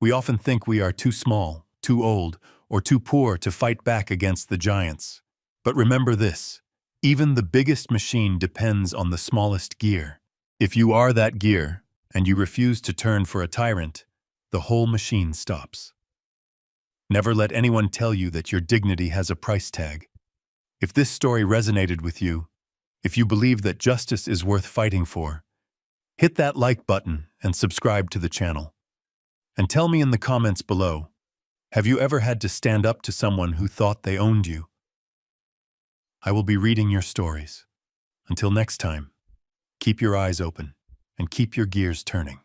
A: We often think we are too small, too old, or too poor to fight back against the giants. But remember this, even the biggest machine depends on the smallest gear. If you are that gear, and you refuse to turn for a tyrant, the whole machine stops. Never let anyone tell you that your dignity has a price tag. If this story resonated with you, if you believe that justice is worth fighting for, hit that like button and subscribe to the channel. And tell me in the comments below, have you ever had to stand up to someone who thought they owned you? I will be reading your stories. Until next time, keep your eyes open and keep your gears turning.